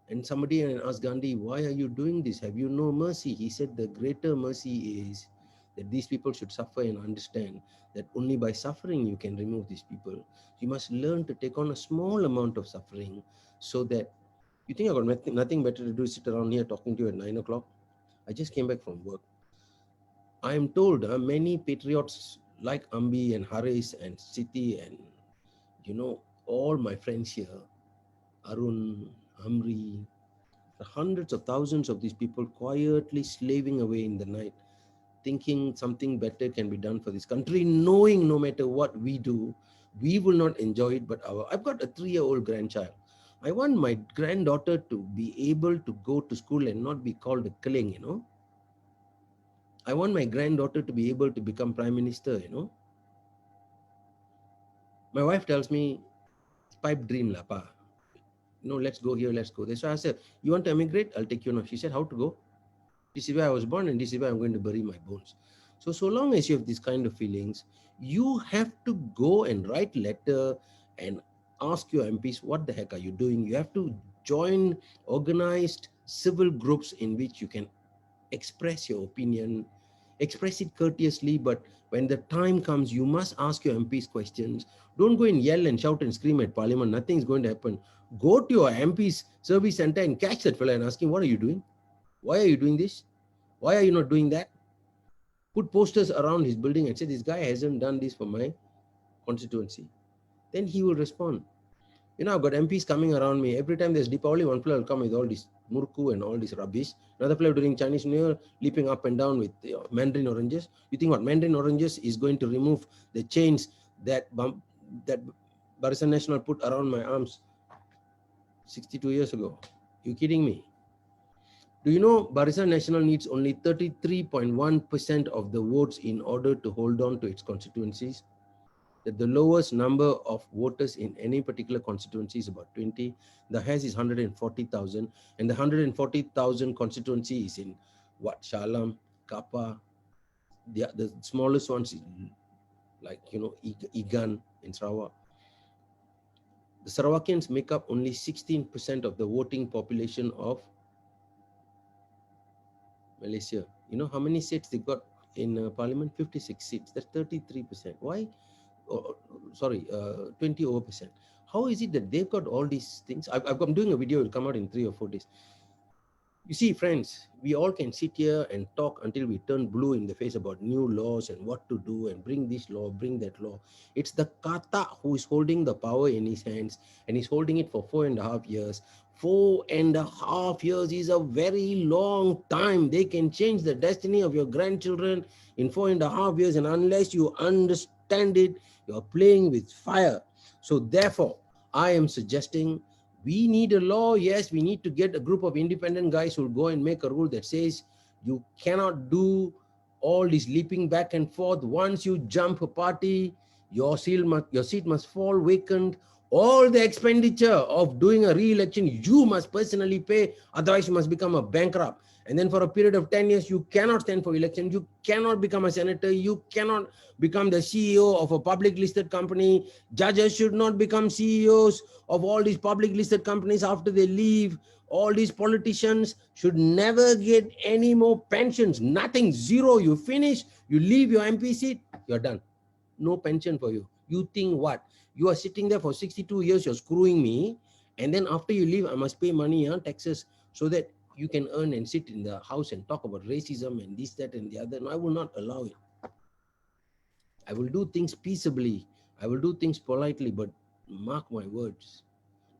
[SPEAKER 6] And somebody asked Gandhi, why are you doing this? Have you no mercy? He said, the greater mercy is that these people should suffer and understand that only by suffering you can remove these people. You must learn to take on a small amount of suffering so that you think I've got nothing better to do, sit around here talking to you at 9 o'clock. I just came back from work. I am told many patriots like Ambi and Haris and Siti and, all my friends here, Arun, Amri, hundreds of thousands of these people quietly slaving away in the night, thinking something better can be done for this country, knowing no matter what we do, we will not enjoy it. But I've got a 3-year-old grandchild. I want my granddaughter to be able to go to school and not be called a killing, I want my granddaughter to be able to become prime minister. My wife tells me, pipe dream la pa. Let's go here, let's go there. So I said, you want to emigrate? I'll take you now. She said, how to go? This is where I was born and this is where I'm going to bury my bones. So long as you have this kind of feelings, you have to go and write letter and ask your MPs, what the heck are you doing? You have to join organized civil groups in which you can express your opinion, express it courteously, but when the time comes, you must ask your MPs questions. Don't go and yell and shout and scream at parliament. Nothing's going to happen. Go to your MP's service center and catch that fella and ask him, what are you doing? Why are you doing this? Why are you not doing that? Put posters around his building and say, this guy hasn't done this for my constituency. Then he will respond. I've got MPs coming around me. Every time there's Deepavali, one fellow will come with all this murku and all this rubbish. Another fellow during Chinese New Year, leaping up and down with mandarin oranges. You think what? Mandarin oranges is going to remove the chains that Barisan National put around my arms 62 years ago? You kidding me? Do you know Barisan National needs only 33.1% of the votes in order to hold on to its constituencies? That the lowest number of voters in any particular constituency is about 20. The highest is 140,000, and the 140,000 constituency is in what? Shalam, Kapa. The smallest ones is like Igan in Sarawak. The Sarawakians make up only 16% of the voting population of Malaysia. You know how many seats they got in parliament? 56 seats. That's 33%. Why? 20 over percent. How is it that they've got all these things? I'm doing a video, it will come out in 3 or 4 days. You see, friends, we all can sit here and talk until we turn blue in the face about new laws and what to do and bring this law, bring that law. It's the kata who is holding the power in his hands, and he's holding it for 4.5 years. 4.5 years is a very long time. They can change the destiny of your grandchildren in 4.5 years, and unless you understand it, you're playing with fire. So therefore, I am suggesting we need a law. Yes, we need to get a group of independent guys who will go and make a rule that says you cannot do all this leaping back and forth. Once you jump a party, your seat must fall vacant. All the expenditure of doing a re-election, you must personally pay. Otherwise, you must become a bankrupt. And then for a period of 10 years, you cannot stand for election. You cannot become a senator. You cannot become the CEO of a public listed company. Judges should not become CEOs of all these public listed companies after they leave. All these politicians should never get any more pensions. Nothing, zero. You finish, you leave your MP seat, you're done. No pension for you. You think what? You are sitting there for 62 years, you're screwing me. And then after you leave, I must pay money, taxes, so that you can earn and sit in the house and talk about racism and this, that, and the other. No, I will not allow it. I will do things peaceably. I will do things politely, but mark my words.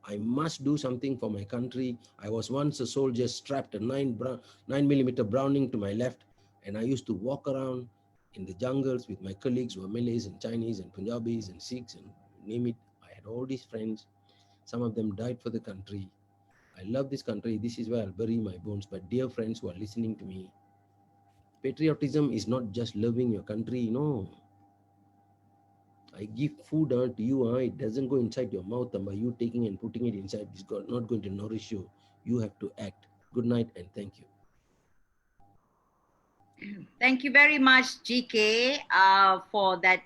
[SPEAKER 6] I must do something for my country. I was once a soldier, strapped a 9mm Browning to my left, and I used to walk around in the jungles with my colleagues who were Malays and Chinese and Punjabis and Sikhs and name it. I had all these friends. Some of them died for the country. I love this country. This is where I'll bury my bones. But dear friends who are listening to me, patriotism is not just loving your country. No. I give food to you. It doesn't go inside your mouth. By you taking and putting it inside, it's not going to nourish you. You have to act. Good night and thank you.
[SPEAKER 2] Thank you very much, GK, for that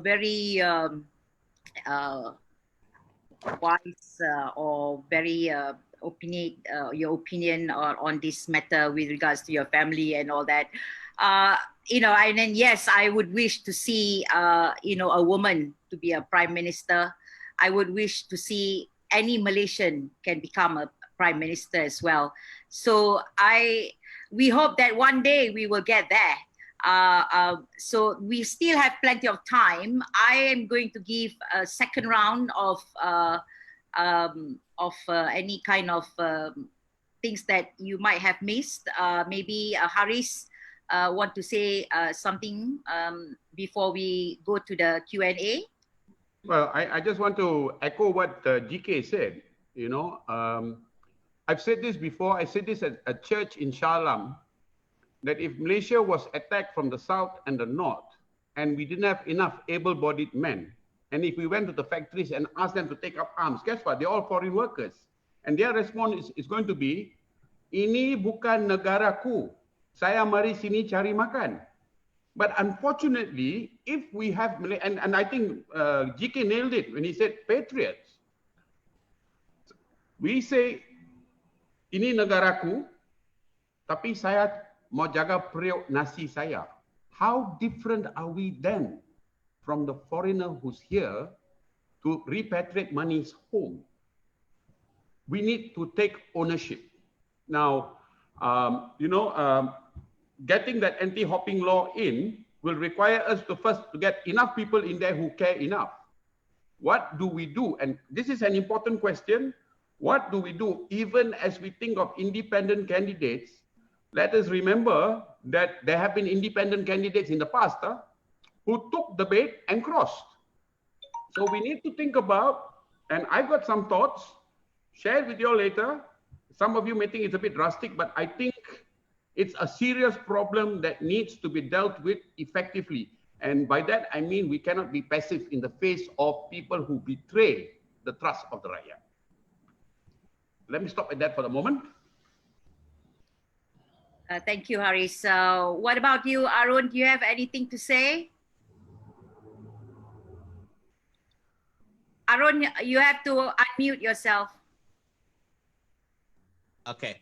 [SPEAKER 2] very wise or very your opinion on this matter with regards to your family and all that. You know, and then yes, I would wish to see you know, a woman to be a prime minister. I would wish to see any Malaysian can become a prime minister as well. So we hope that one day we will get there. So we still have plenty of time. I am going to give a second round of any kind of things that you might have missed. Maybe Haris want to say something before we go to the Q&A?
[SPEAKER 5] Well, I just want to echo what GK said. You know, I've said this before. I said this at a church in Shah Alam, that if Malaysia was attacked from the south and the north, and we didn't have enough able-bodied men, and if we went to the factories and asked them to take up arms, guess what? They're all foreign workers. And their response is going to be, ini bukan negaraku, saya mari sini cari makan. But unfortunately, if we have, and I think GK nailed it when he said patriots. We say, ini negaraku, tapi saya mau jaga periuk nasi saya. How different are we then from the foreigner who's here to repatriate monies home? We need to take ownership. Now, you know, getting that anti-hopping law in will require us to first to get enough people in there who care enough. What do we do? And this is an important question. What do we do even as we think of independent candidates? Let us remember that there have been independent candidates in the past who took the bait and crossed. So we need to think about, and I've got some thoughts, share with you all later. Some of you may think it's a bit drastic, but I think it's a serious problem that needs to be dealt with effectively. And by that, I mean we cannot be passive in the face of people who betray the trust of the Rakyat. Let me stop at that for the moment.
[SPEAKER 2] Thank you, Haris. What about you, Arun? Do you have anything to say? Arun, you have to unmute yourself.
[SPEAKER 3] Okay.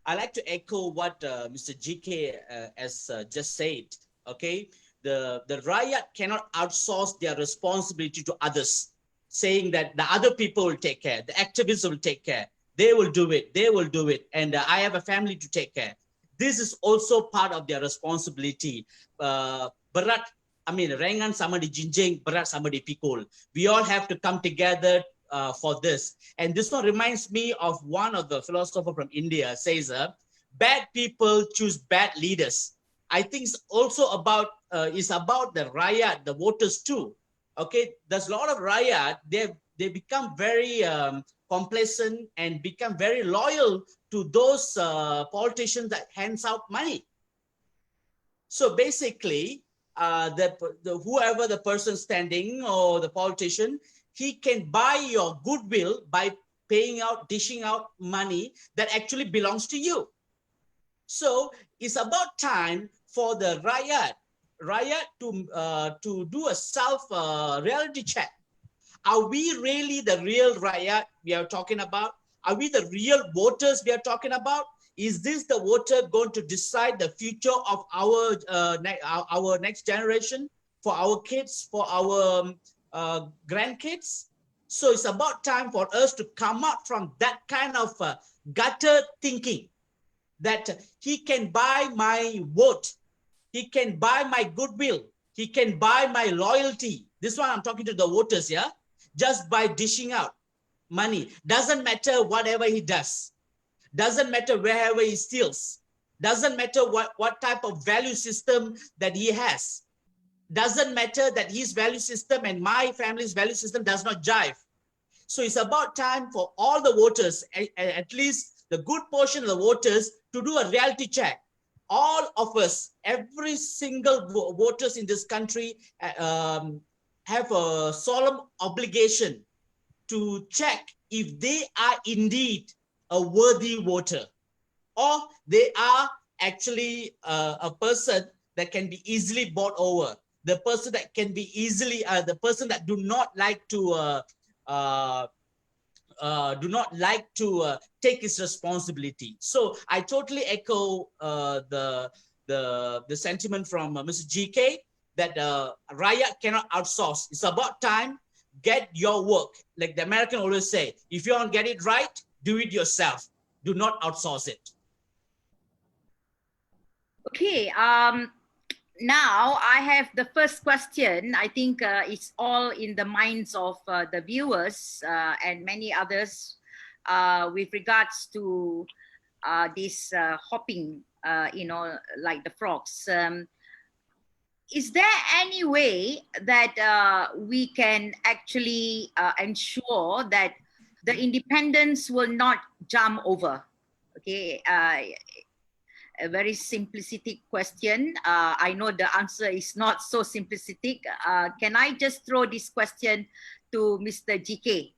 [SPEAKER 3] I like to echo what Mr. GK has just said. Okay, the Rakyat cannot outsource their responsibility to others, saying that the other people will take care, the activists will take care, they will do it, and I have a family to take care. This is also part of their responsibility. Berat, I mean, Rengan sama di jinjing, berat sama di pikul. We all have to come together for this. And this one reminds me of one of the philosophers from India says, bad people choose bad leaders. I think it's also about, it's about the Rakyat, the voters too. Okay, there's a lot of Rakyat, they become very complacent and become very loyal to those politicians that hands out money. So basically, whoever the person standing or the politician, he can buy your goodwill by paying out, dishing out money that actually belongs to you. So it's about time for the Rakyat to do a self-reality check. Are we really the real Rakyat we are talking about? Are we the real voters we are talking about? Is this the voter going to decide the future of our next generation, for our kids, for our grandkids? So it's about time for us to come out from that kind of gutter thinking that he can buy my vote, he can buy my goodwill, he can buy my loyalty. This one I'm talking to the voters, yeah? Just by dishing out money. Doesn't matter whatever he does. Doesn't matter wherever he steals. Doesn't matter what type of value system that he has. Doesn't matter that his value system and my family's value system does not jive. So it's about time for all the voters, at least the good portion of the voters, to do a reality check. All of us, every single voters in this country have a solemn obligation to check if they are indeed a worthy voter, or they are actually a person that can be easily bought over, the person that can be easily, the person that do not like to take his responsibility. So I totally echo the sentiment from Mr. GK that Rakyat cannot outsource. It's about time. Get your work. Like the American always say, if you want to get it right, do it yourself. Do not outsource it.
[SPEAKER 2] Okay, now I have the first question. I think it's all in the minds of the viewers and many others with regards to this hopping, like the frogs. Is there any way that we can actually ensure that the independents will not jump over? Okay, a very simplistic question. I know the answer is not so simplistic. Can I just throw this question to Mr. GK?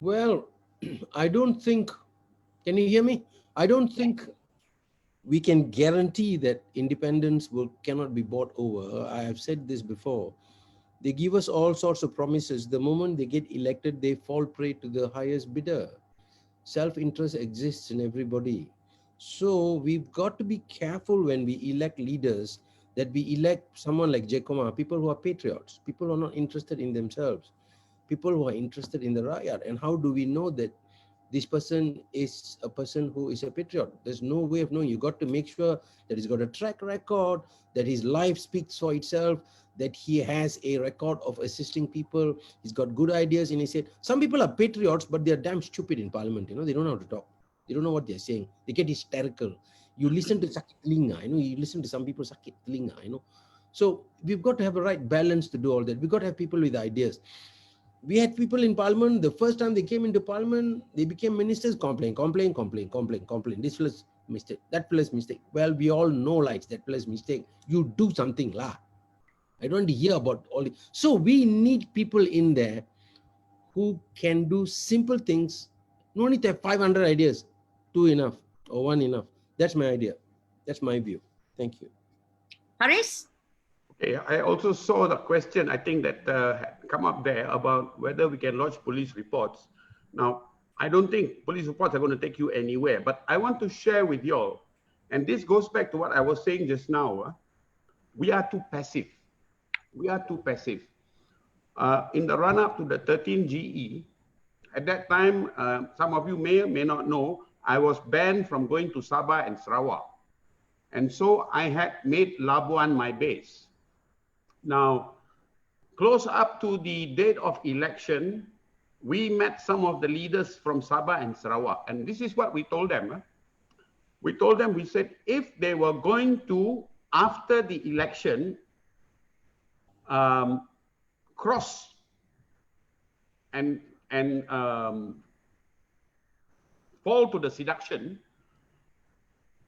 [SPEAKER 6] Well, I don't think, can you hear me? I don't think we can guarantee that independence cannot be bought over. I have said this before. They give us all sorts of promises. The moment they get elected, they fall prey to the highest bidder. Self-interest exists in everybody. So we've got to be careful when we elect leaders, that we elect someone like Jekoma, people who are patriots, people who are not interested in themselves, people who are interested in the Rakyat. And how do we know that this person is a person who is a patriot? There's no way of knowing. You got to make sure that he's got a track record, that his life speaks for itself, that he has a record of assisting people. He's got good ideas in his head. Some people are patriots, but they're damn stupid in parliament. They don't know how to talk. They don't know what they're saying. They get hysterical. You listen to sakit telinga, you listen to some people sakit telinga, So we've got to have a right balance to do all that. We've got to have people with ideas. We had people in parliament, the first time they came into parliament, they became ministers, complain. This was mistake, that was mistake. Well, we all know like that was mistake. You do something lah. I don't want to hear about all this. So we need people in there who can do simple things. No need to have 500 ideas. Two enough or one enough. That's my idea. That's my view. Thank you.
[SPEAKER 2] Haris?
[SPEAKER 5] Okay, I also saw the question, I think that come up there about whether we can lodge police reports. Now, I don't think police reports are going to take you anywhere, but I want to share with you all, and this goes back to what I was saying just now. We are too passive. We are too passive. In the run-up to the 13 GE, at that time, some of you may or may not know, I was banned from going to Sabah and Sarawak. And so I had made Labuan my base. Now, close up to the date of election, we met some of the leaders from Sabah and Sarawak. And this is what we told them. We told them, we said, if they were going to, after the election, cross and fall to the seduction,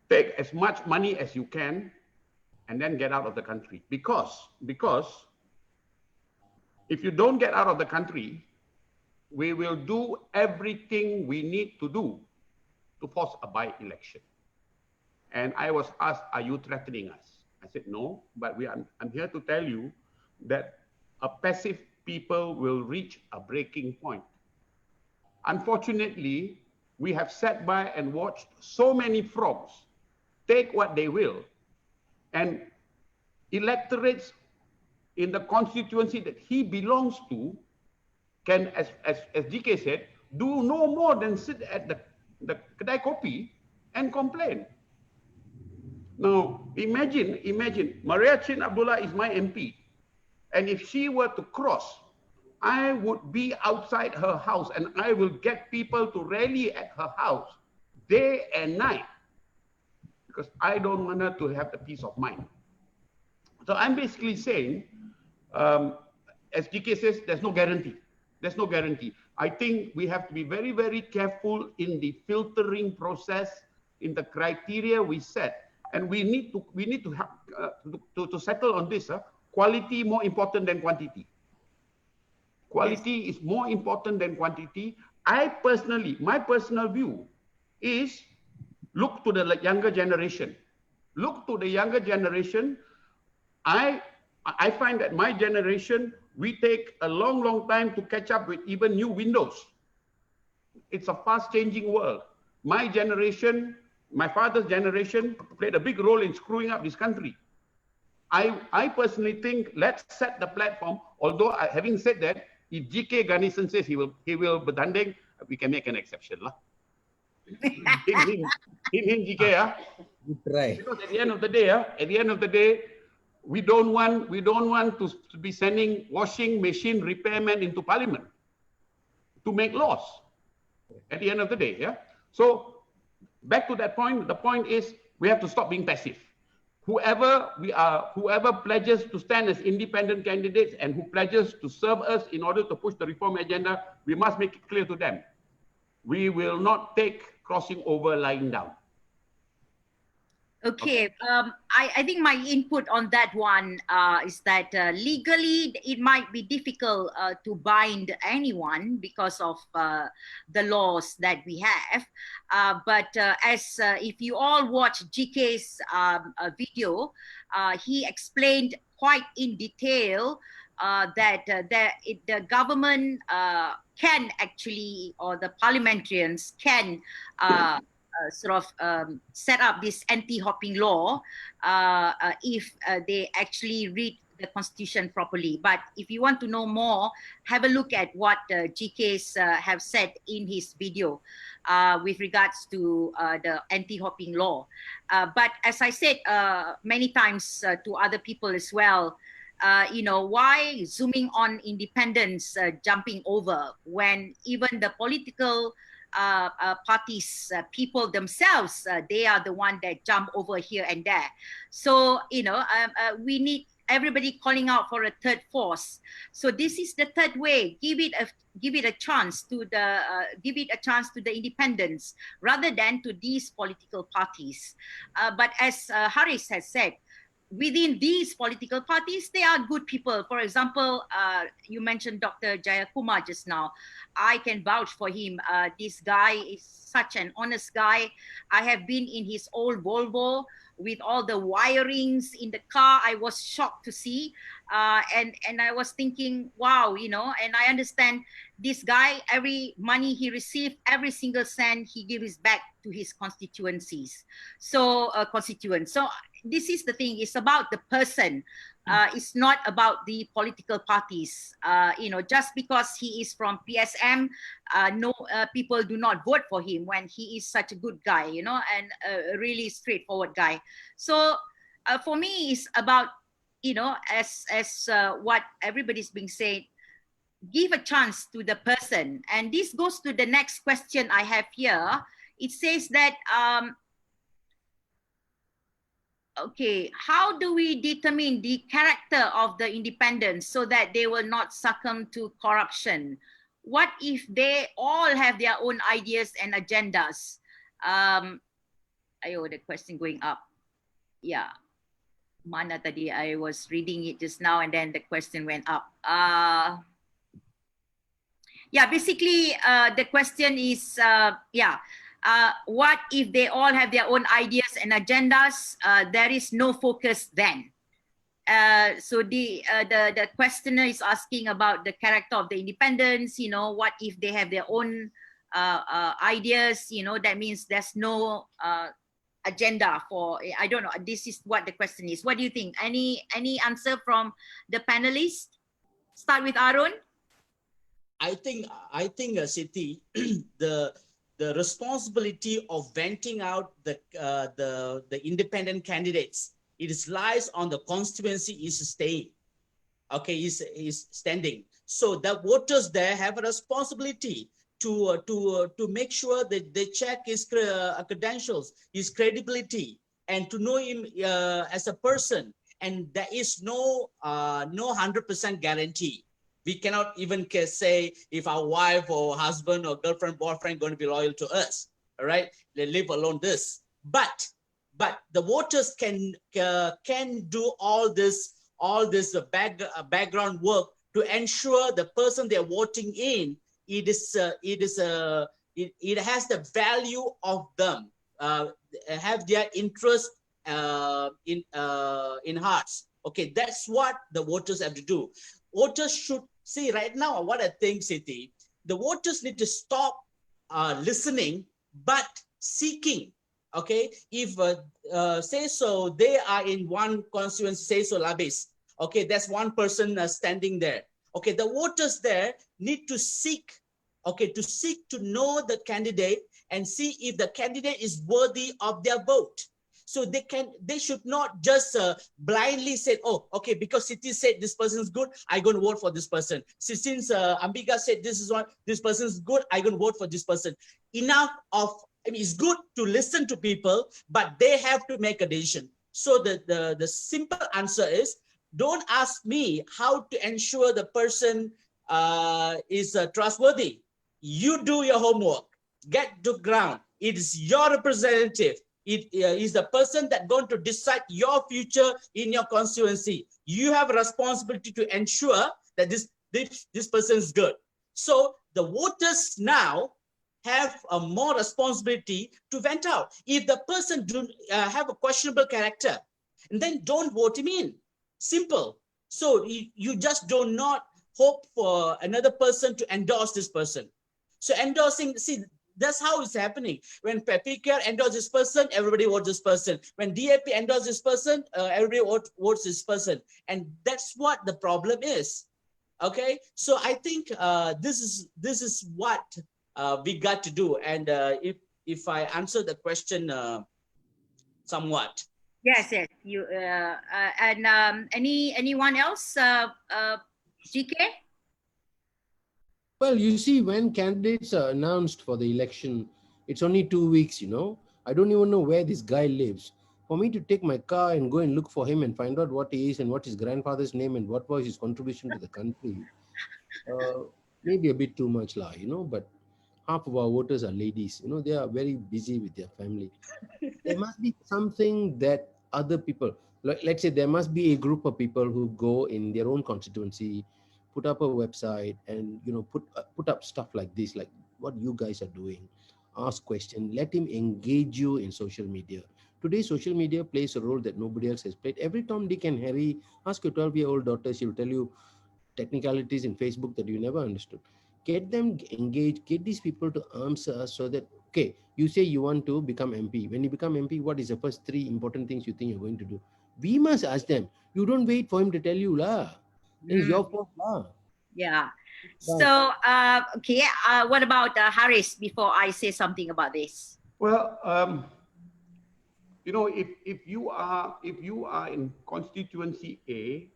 [SPEAKER 5] take as much money as you can, and then get out of the country. Because if you don't get out of the country, we will do everything we need to do to force a by-election. And I was asked, are you threatening us? I said, no, but I'm here to tell you that a passive people will reach a breaking point. Unfortunately, we have sat by and watched so many frogs take what they will, and electorates in the constituency that he belongs to can, as GK said, do no more than sit at the kedai kopi and complain. Now, imagine, Maria Chin Abdullah is my MP, and if she were to cross, I would be outside her house and I will get people to rally at her house day and night, because I don't want her to have the peace of mind. So I'm basically saying, as GK says, there's no guarantee. There's no guarantee. I think we have to be very, very careful in the filtering process, in the criteria we set, and we need to have, to settle on this. Quality more important than quantity. Quality is more important than quantity. I personally, my personal view is look to the younger generation. Look to the younger generation. I find that my generation, we take a long, long time to catch up with even new windows. It's a fast changing world. My generation, my father's generation played a big role in screwing up this country. I personally think let's set the platform, although having said that, if GK Ganesan says he will bertanding, we can make an exception. Him GK,
[SPEAKER 6] Right.
[SPEAKER 5] because at the end of the day, we don't want to be sending washing machine repairmen into parliament to make laws at the end of the day. Yeah. So back to that point, the point is we have to stop being passive. Whoever pledges to stand as independent candidates and who pledges to serve us in order to push the reform agenda, we must make it clear to them. We will not take crossing over lying down.
[SPEAKER 2] Okay, I think my input on that one is that legally it might be difficult to bind anyone because of the laws that we have. But as if you all watch GK's video, he explained quite in detail that the government can actually, or the parliamentarians can set up this anti-hopping law if they actually read the constitution properly. But if you want to know more, have a look at what GKs have said in his video with regards to the anti-hopping law. But as I said many times to other people as well, why zooming on independence, jumping over when even the political parties, people themselves, they are the one that jump over here and there. So, we need everybody calling out for a third force. So this is the third way. Give it a chance to the independents rather than to these political parties. But as Haris has said, within these political parties, they are good people. For example, you mentioned Dr. Jayakumar just now. I can vouch for him. This guy is such an honest guy. I have been in his old Volvo with all the wirings in the car. I was shocked to see. And I was thinking, wow, and I understand this guy, every money he received, every single cent he gives back to his constituencies. So, constituents. So this is the thing, it's about the person. It's not about the political parties. Just because he is from PSM, people do not vote for him when he is such a good guy, and a really straightforward guy. So for me, it's about, as what everybody's being said, give a chance to the person. And this goes to the next question I have here. It says that, okay, how do we determine the character of the independents so that they will not succumb to corruption? What if they all have their own ideas and agendas? The question going up. Yeah. Mana tadi, I was reading it just now and then the question went up. Basically the question is, what if they all have their own ideas and agendas? There is no focus then. So the questioner is asking about the character of the independents. What if they have their own ideas? That means there's no agenda for. I don't know. This is what the question is. What do you think? Any answer from the panelists? Start with Arun.
[SPEAKER 3] I think, Siti, the responsibility of venting out the independent candidates, it lies on the constituency is staying, okay, is standing. So the voters there have a responsibility to make sure that they check his credentials, his credibility, and to know him as a person. And there is no 100% guarantee. We cannot even say if our wife or husband or girlfriend, boyfriend going to be loyal to us. All right, they live alone. This, but the voters can do all this background work to ensure the person they're voting in, it has the value of them, have their interest in hearts. Okay, that's what the voters have to do. Voters should see right now what I think, Siti, the voters need to stop listening but seeking. Okay, if say so they are in one constituency, say so Labis, okay, that's one person standing there. Okay, the voters there need to seek, okay, to know the candidate and see if the candidate is worthy of their vote. So they should not just blindly say, oh, okay, because Siti said this person is good, I'm going to vote for this person. Since Ambika said this person is good, I'm going to vote for this person. Enough of, I mean, it's good to listen to people, but they have to make a decision. So the simple answer is, don't ask me how to ensure the person is trustworthy. You do your homework, get to ground. It is your representative. It is the person that's going to decide your future in your constituency. You have a responsibility to ensure that this person is good. So the voters now have a more responsibility to vent out. If the person do have a questionable character, and then don't vote him in. Simple. So you just do not hope for another person to endorse this person. So endorsing, see, that's how it's happening. When PKR endorses this person, everybody votes this person. When DAP endorses this person, everybody votes this person. And that's what the problem is. Okay, so I think this is what we got to do. And if I answer the question somewhat.
[SPEAKER 2] Yes, yes. You and anyone else? GK?
[SPEAKER 6] Well, you see, when candidates are announced for the election, it's only 2 weeks, you know. I don't even know where this guy lives. For me to take my car and go and look for him and find out what he is and what his grandfather's name and what was his contribution to the country, maybe a bit too much, you know, but half of our voters are ladies, you know, they are very busy with their family. There must be something that other people, let's say there must be a group of people who go in their own constituency, put up a website and, you know, put up stuff like this, like what you guys are doing, ask questions, let him engage you in social media. Today, social media plays a role that nobody else has played. Every Tom, Dick and Harry, ask your 12-year-old daughter, she'll tell you technicalities in Facebook that you never understood. Get them engaged, get these people to answer so that, okay, you say you want to become MP. When you become MP, what is the first 3 important things you think you're going to do? We must ask them. You don't wait for him to tell you, lah. It's your fault, lah.
[SPEAKER 2] Yeah.
[SPEAKER 6] Right.
[SPEAKER 2] So, okay, what about Haris before I say something about this?
[SPEAKER 5] Well, you know, if you are in constituency A,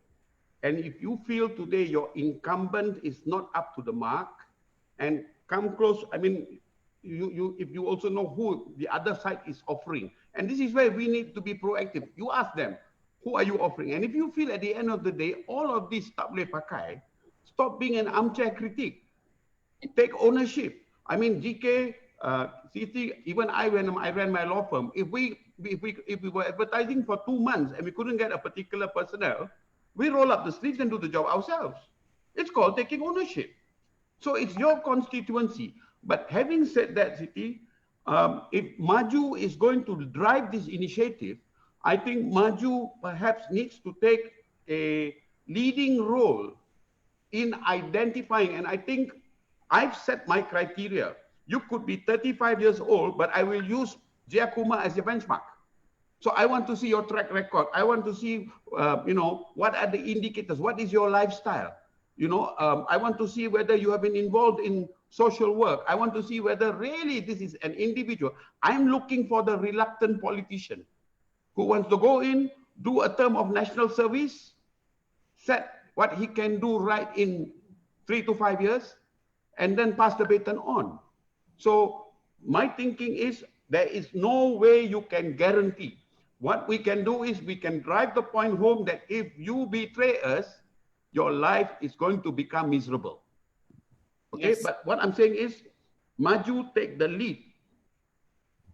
[SPEAKER 5] and if you feel today your incumbent is not up to the mark, and come close, I mean, if you also know who the other side is offering, and this is where we need to be proactive. You ask them, who are you offering? And if you feel at the end of the day, all of this tak boleh pakai, stop being an armchair critic. Take ownership. I mean, GK, Siti, even when I ran my law firm, if we were advertising for 2 months and we couldn't get a particular personnel, we roll up the sleeves and do the job ourselves. It's called taking ownership. So it's your constituency. But having said that, Siti, if MAJU is going to drive this initiative, I think MAJU perhaps needs to take a leading role in identifying, and I think I've set my criteria. You could be 35 years old, but I will use Jayakumar as your benchmark. So I want to see your track record. I want to see, you know, what are the indicators? What is your lifestyle? You know, I want to see whether you have been involved in social work. I want to see whether really this is an individual. I'm looking for the reluctant politician who wants to go in, do a term of national service, set what he can do right in 3 to 5 years, and then pass the baton on. So my thinking is there is no way you can guarantee. What we can do is we can drive the point home that if you betray us, your life is going to become miserable. Okay,
[SPEAKER 2] Yes.
[SPEAKER 5] but what I'm saying is, MAJU take the lead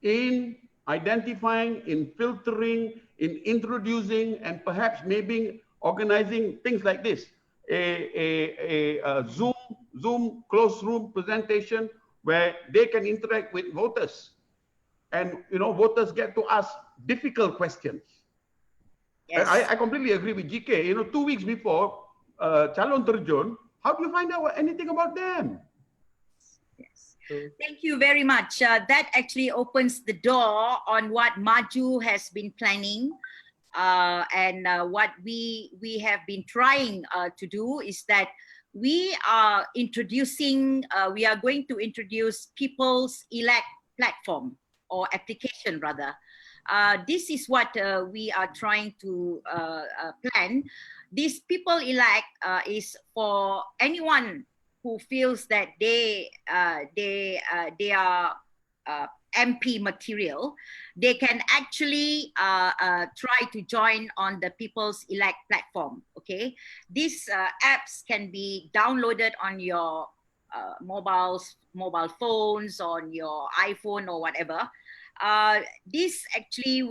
[SPEAKER 5] in identifying, in filtering, in introducing, and perhaps maybe organizing things like this, a Zoom closed room presentation where they can interact with voters, and voters get to ask difficult questions.
[SPEAKER 2] Yes.
[SPEAKER 5] I completely agree with GK. 2 weeks before calon terjun, how do you find out anything about them?
[SPEAKER 2] Yes. Thank you very much. That actually opens the door on what MAJU has been planning. And what we have been trying to do is that we are going to introduce People's Elect platform, or application rather. This is what we are trying to plan. This People Elect is for anyone who feels that they are MP material. They can actually try to join on the People's Elect platform. Okay, these apps can be downloaded on your mobile phones, on your iPhone or whatever. This actually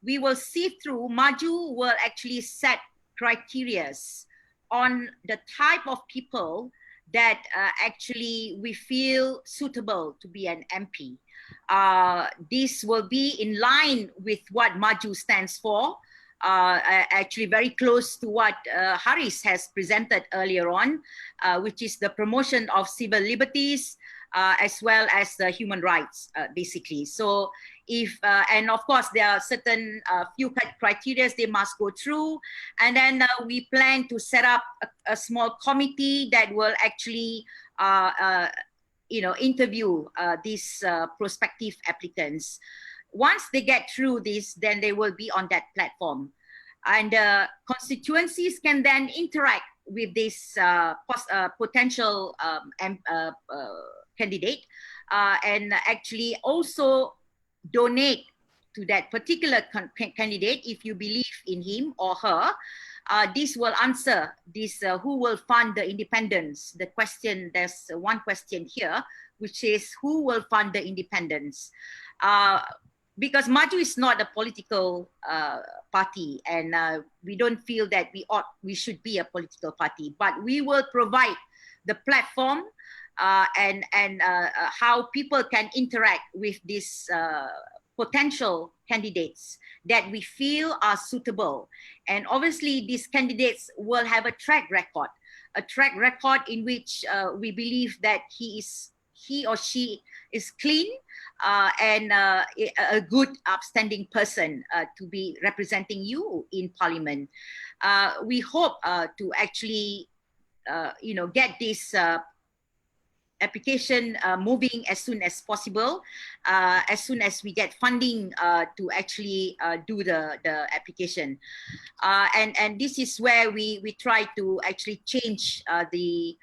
[SPEAKER 2] we will see through. MAJU will actually set criterias on the type of people that actually we feel suitable to be an MP. This will be in line with what MAJU stands for, actually very close to what Haris has presented earlier on, which is the promotion of civil liberties, as well as the human rights, basically. So and of course, there are certain few criteria they must go through. And then we plan to set up a small committee that will actually interview these prospective applicants. Once they get through this, then they will be on that platform. And constituencies can then interact with this potential candidate and actually also donate to that particular candidate if you believe in him or her. This will answer this, who will fund the independence? The question, there's one question here, which is who will fund the independence? Because MAJU is not a political party, and we don't feel that we should be a political party, but we will provide the platform and how people can interact with these potential candidates that we feel are suitable. And obviously these candidates will have a track record in which we believe that he or she is clean and a good upstanding person to be representing you in Parliament. We hope to actually get this application moving as soon as possible, as soon as we get funding to actually do the application. And this is where we try to actually change the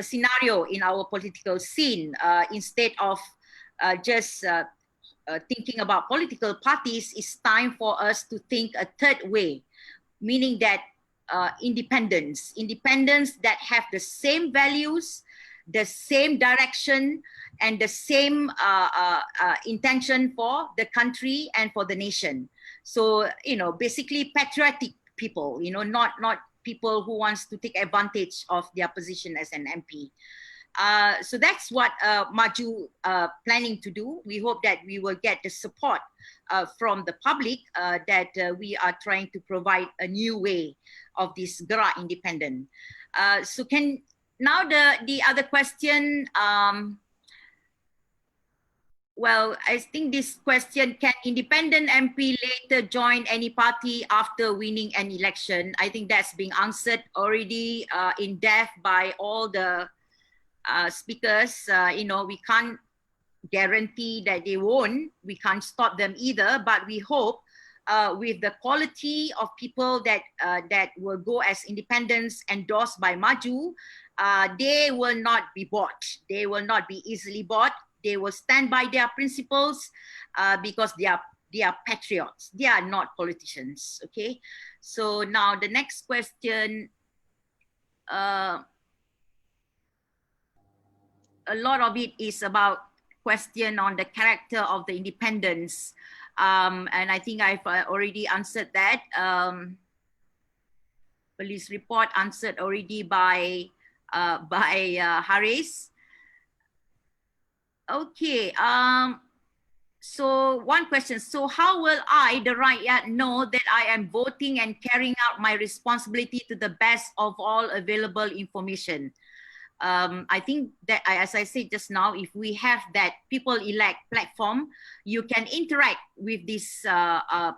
[SPEAKER 2] scenario in our political scene. Instead of just thinking about political parties, it's time for us to think a third way, meaning that independence that have the same values, the same direction, and the same intention for the country and for the nation. So, basically patriotic people, not people who wants to take advantage of their position as an MP. So that's what MAJU planning to do. We hope that we will get the support from the public that we are trying to provide a new way of this Gerak independent. So now the other question, well, I think this question, can independent MP later join any party after winning an election? I think that's being answered already in depth by all the speakers. We can't guarantee that they won't. We can't stop them either, but we hope with the quality of people that will go as independents endorsed by MAJU, they will not be bought. They will not be easily bought. They will stand by their principles because they are patriots. They are not politicians. Okay. So now the next question a lot of it is about question on the character of the independence. And I think I've already answered that. Police report answered already by Haris. Okay. So one question. So how will I, the Rakyat, know that I am voting and carrying out my responsibility to the best of all available information? I think that, as I said just now, if we have that people elect platform, you can interact with this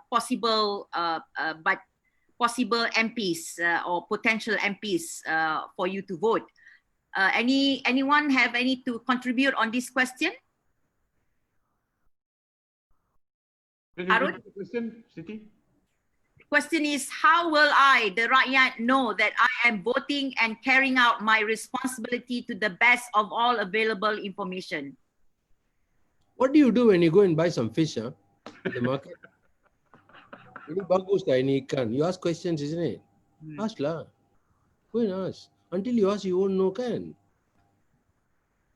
[SPEAKER 2] possible MPs or potential MPs for you to vote. Anyone have any to contribute on this question? Arun?
[SPEAKER 5] Question, Siti?
[SPEAKER 2] Question is, how will I, the Rakyat, know that I am voting and carrying out my responsibility to the best of all available information?
[SPEAKER 6] What do you do when you go and buy some fish in the market? Ini bagus tak ini ikan? You ask questions, isn't it? Ask lah. Go and ask. Until you ask, you won't know, kan?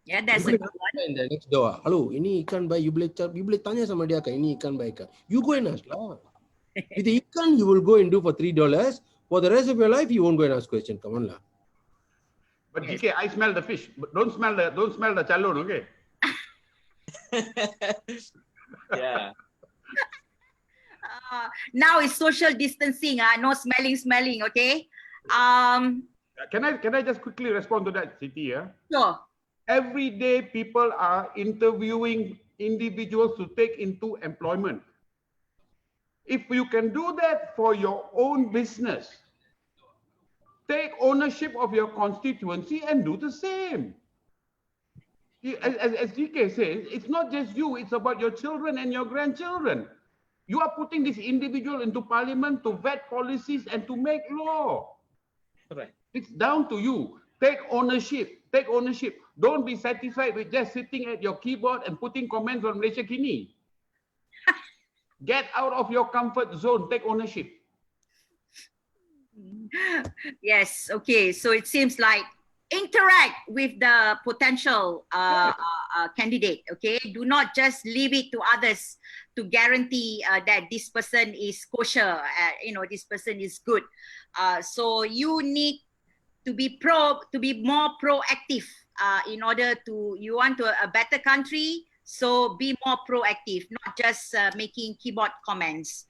[SPEAKER 2] Yeah, that's a good one.
[SPEAKER 6] In the next door. Hello, ini ikan baik. You boleh tanya sama dia kan? Ini ikan baik kan? You go and ask lah. With the ikan, you will go and do for $3. For the rest of your life, you won't go and ask question. Come on lah.
[SPEAKER 5] But GK, I smell the fish. But don't smell the chalon, okay?
[SPEAKER 3] Yeah.
[SPEAKER 2] Now it's social distancing. No smelling. Okay.
[SPEAKER 5] Can I just quickly respond to that, Siti? Yeah.
[SPEAKER 2] Sure.
[SPEAKER 5] Every day, people are interviewing individuals to take into employment. If you can do that for your own business, take ownership of your constituency and do the same. As GK says, it's not just you, it's about your children and your grandchildren. You are putting this individual into parliament to vet policies and to make law.
[SPEAKER 3] Right.
[SPEAKER 5] It's down to you. Take ownership. Take ownership. Don't be satisfied with just sitting at your keyboard and putting comments on Malaysia Kini. Get out of your comfort zone. Take ownership.
[SPEAKER 2] Yes. Okay. So it seems like interact with the potential candidate. Okay. Do not just leave it to others to guarantee that this person is kosher. This person is good. So you need to be more proactive in order to, you want a better country. So be more proactive, not just making keyboard comments.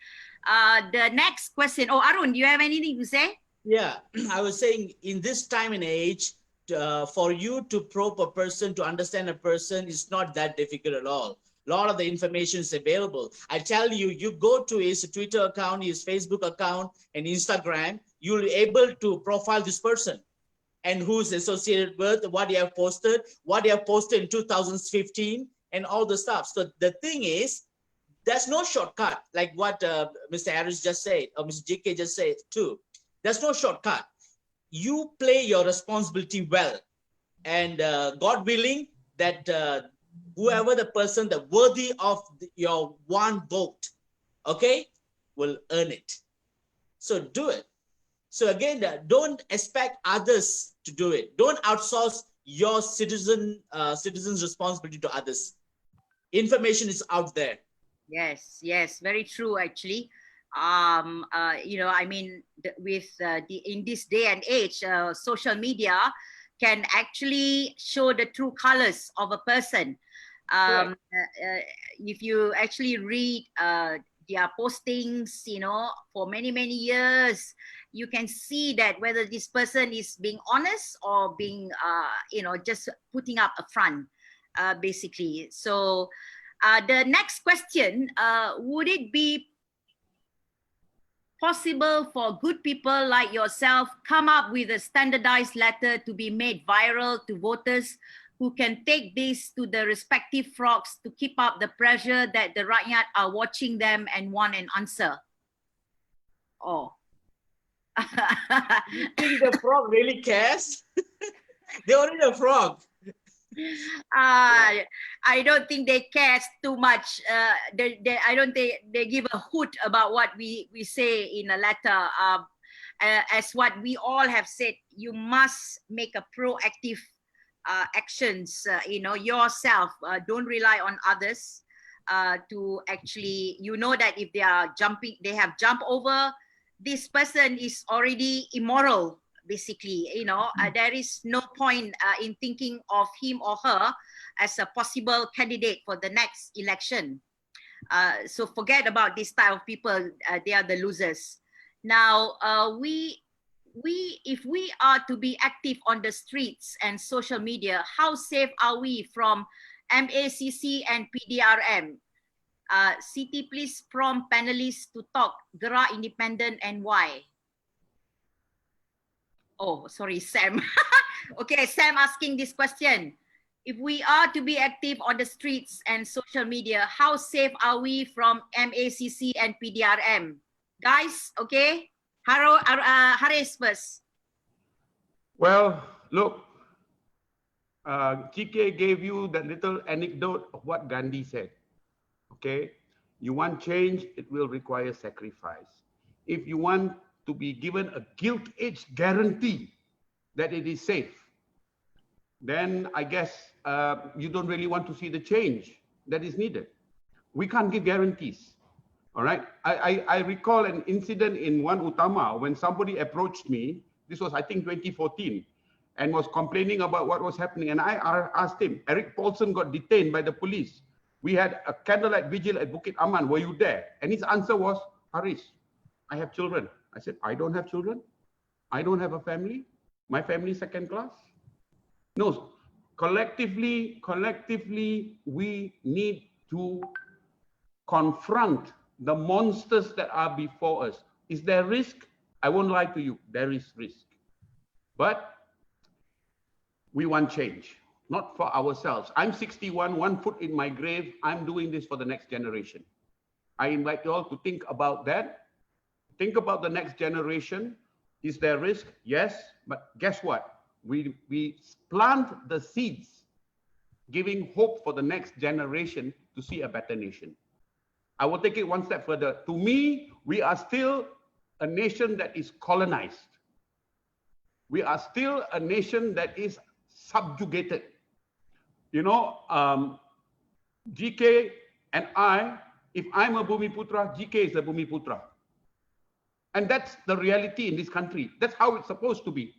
[SPEAKER 2] The next question. Oh, Arun, do you have anything to say?
[SPEAKER 3] Yeah, I was saying in this time and age, for you to probe a person, to understand a person is not that difficult at all. A lot of the information is available. I tell you, you go to his Twitter account, his Facebook account, and Instagram, you'll be able to profile this person and who's associated with, what they have posted in 2015, and all the stuff. So the thing is, there's no shortcut, like what Mr. Harris just said, or Mr. GK just said too. There's no shortcut. You play your responsibility well, and God willing that whoever the person that worthy of your one vote, okay, will earn it. So do it. So again, don't expect others to do it. Don't outsource your citizens' responsibility to others. Information is out there.
[SPEAKER 2] Yes, very true actually. With in this day and age, social media can actually show the true colors of a person. If you actually read their postings, for many years, you can see that whether this person is being honest or being, just putting up a front, basically. So the next question, would it be possible for good people like yourself come up with a standardized letter to be made viral to voters who can take this to the respective frogs to keep up the pressure that the Rakyat are watching them and want an answer? Oh.
[SPEAKER 3] You think the frog really cares? They're only a frog.
[SPEAKER 2] I don't think they care too much. I don't think they give a hoot about what we say in a letter. as what we all have said, you must make a proactive actions, yourself. Don't rely on others to actually, that if they have jumped over, this person is already immoral, basically. There is no point in thinking of him or her as a possible candidate for the next election. So forget about this type of people. They are the losers. Now, if we are to be active on the streets and social media, how safe are we from MACC and PDRM? Siti, please prompt panelists to talk. Gerak, independent, and why? Oh, sorry, Sam. Okay, Sam asking this question. If we are to be active on the streets and social media, how safe are we from MACC and PDRM? Guys, okay? Haris first.
[SPEAKER 5] Well, look, GK gave you that little anecdote of what Gandhi said. Okay, you want change, it will require sacrifice. If you want to be given a gilt-edged guarantee that it is safe, then I guess you don't really want to see the change that is needed. We can't give guarantees. All right. I recall an incident in One Utama when somebody approached me. This was, I think, 2014, and was complaining about what was happening. And I asked him, Eric Paulson got detained by the police. We had a candlelight vigil at Bukit Aman. Were you there? And his answer was, Haris, I have children. I said, I don't have children. I don't have a family. My family is second class. No, collectively, we need to confront the monsters that are before us. Is there risk? I won't lie to you, there is risk. But we want change, not for ourselves. I'm 61, 1 foot in my grave. I'm doing this for the next generation. I invite you all to think about that. Think about the next generation. Is there risk? Yes, but guess what? We plant the seeds, giving hope for the next generation to see a better nation. I will take it one step further. To me, we are still a nation that is colonized. We are still a nation that is subjugated. You know, GK and I, if I'm a Bumiputra, GK is a Bumiputra. And that's the reality in this country. That's how it's supposed to be.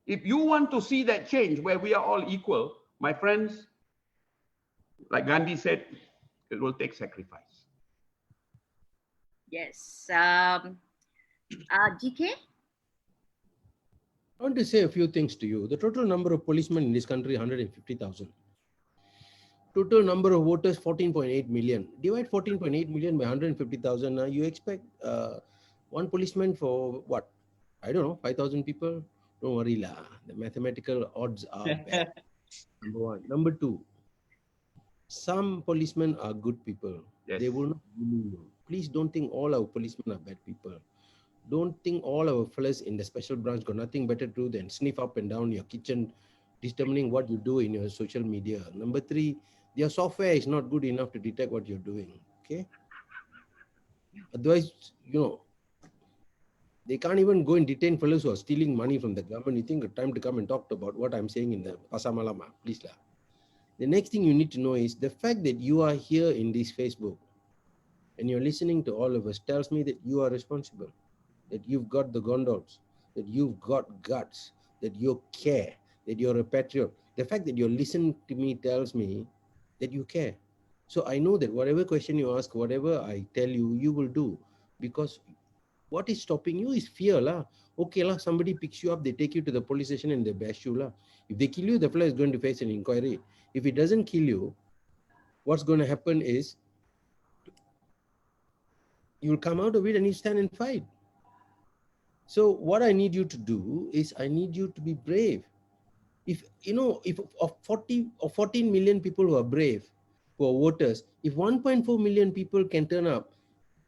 [SPEAKER 5] If you want to see that change where we are all equal, my friends, like Gandhi said, it will take sacrifice.
[SPEAKER 2] Yes. GK?
[SPEAKER 6] I want to say a few things to you. The total number of policemen in this country, 150,000. Total number of voters, 14.8 million. Divide 14.8 million by 150,000. Now you expect one policeman for what? I don't know, 5,000 people? Don't worry lah. The mathematical odds are bad. Number one. Number two, some policemen are good people.
[SPEAKER 5] Yes.
[SPEAKER 6] They will not bully you. Please don't think all our policemen are bad people. Don't think all our fellas in the special branch got nothing better to do than sniff up and down your kitchen, determining what you do in your social media. Number three, their software is not good enough to detect what you're doing. Okay. Otherwise, you know, they can't even go and detain fellows who are stealing money from the government. You think it's time to come and talk about what I'm saying in the Pasar Malama, please lah. The next thing you need to know is the fact that you are here in this Facebook and you're listening to all of us tells me that you are responsible, that you've got the gondolas, that you've got guts, that you care, that you're a patriot. The fact that you're listening to me tells me that you care. So I know that whatever question you ask, whatever I tell you, you will do, because what is stopping you is fear lah. Okay lah, somebody picks you up, they take you to the police station and they bash you lah. If they kill you, the fellow is going to face an inquiry. If it doesn't kill you, what's going to happen is you'll come out of it and you stand and fight. So what I need you to do is I need you to be brave. If you know, if of 40 or 14 million people who are brave, who are voters, if 1.4 million people can turn up,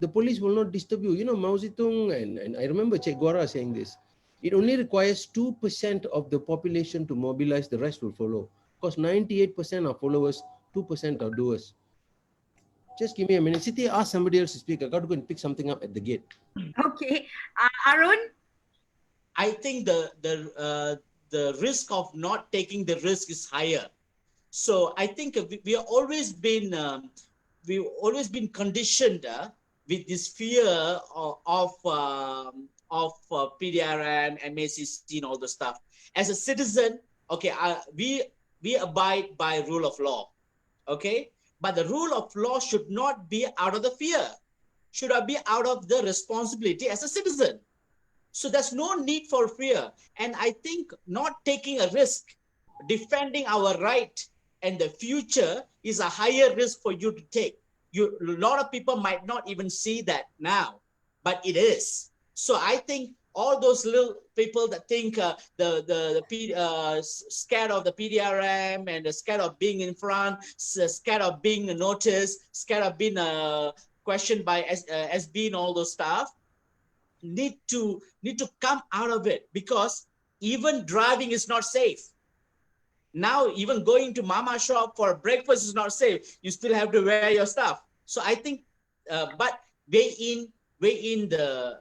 [SPEAKER 6] the police will not disturb you. You know, Mao Zedong and I remember Che Guevara saying this. It only requires 2% of the population to mobilize, the rest will follow. Because 98% are followers, 2% are doers. Just give me a minute. Siti, ask somebody else to speak. I got to go and pick something up at the gate.
[SPEAKER 2] Okay. Arun?
[SPEAKER 3] I think the risk of not taking the risk is higher. So I think we have always been conditioned with this fear of PDRM, MACC, and all the stuff. As a citizen, okay, we abide by rule of law, okay, but the rule of law should not be out of the fear, should be out of the responsibility as a citizen. So there's no need for fear, and I think not taking a risk, defending our right and the future is a higher risk for you to take. A lot of people might not even see that now, but it is. So I think all those little people that think scared of the PDRM and scared of being in front, scared of being noticed, scared of being questioned by SB and all those stuff, need to come out of it, because even driving is not safe. Now, even going to mama shop for breakfast is not safe. You still have to wear your stuff. So I think, but weigh in the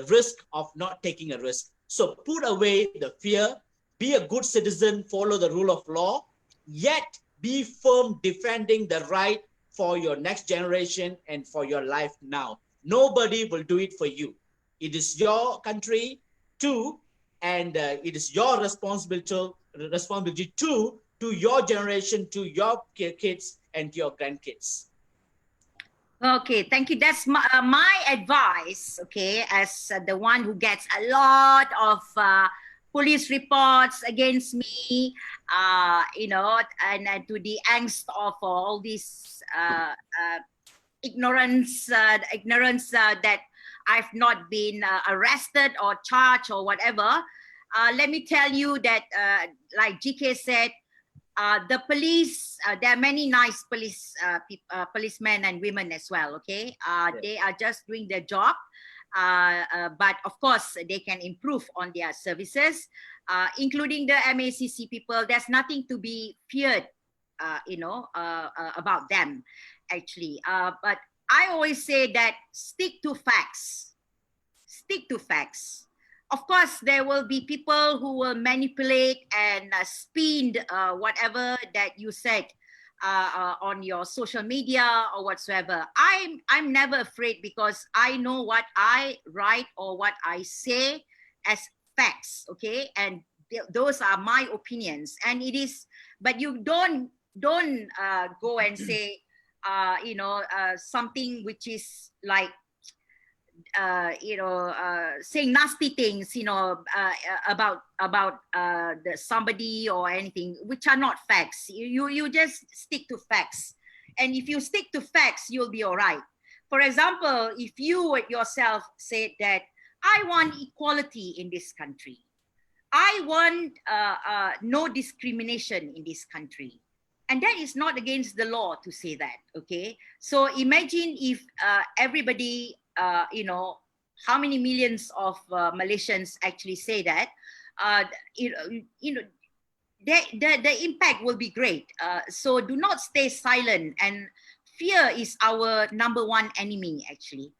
[SPEAKER 3] risk of not taking a risk. So put away the fear, be a good citizen, follow the rule of law, yet be firm defending the right for your next generation and for your life now. Nobody will do it for you. It is your country too, and it is your responsibility to your generation, to your kids and to your grandkids.
[SPEAKER 2] Okay, thank you. That's my advice, okay, as the one who gets a lot of police reports against me, you know, and to the angst of all this ignorance that I've not been arrested or charged or whatever. Let me tell you that, like GK said, the police, there are many nice policemen and women as well, okay? They are just doing their job, but of course, they can improve on their services, including the MACC people. There's nothing to be feared, you know, about them, actually. But I always say that stick to facts. Stick to facts. Of course, there will be people who will manipulate and spin whatever that you said on your social media or whatsoever. I'm never afraid, because I know what I write or what I say as facts, okay? And those are my opinions. And it is, but you don't go and say, you know, something which is like, you know, saying nasty things, you know, about somebody or anything, which are not facts. You just stick to facts, and if you stick to facts, you'll be all right. For example, if you yourself said that I want equality in this country, I want no discrimination in this country, and that is not against the law to say that, okay? So imagine if everybody, you know, how many millions of Malaysians actually say that, you know, the impact will be great. So do not stay silent, and fear is our number one enemy, actually.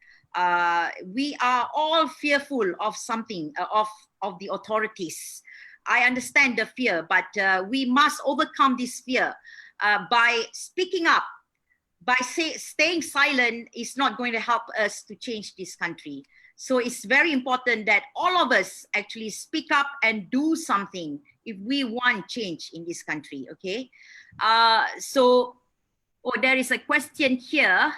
[SPEAKER 2] We are all fearful of something, of the authorities. I understand the fear, but we must overcome this fear by speaking up. By staying silent is not going to help us to change this country. So it's very important that all of us actually speak up and do something if we want change in this country, okay? So there is a question here.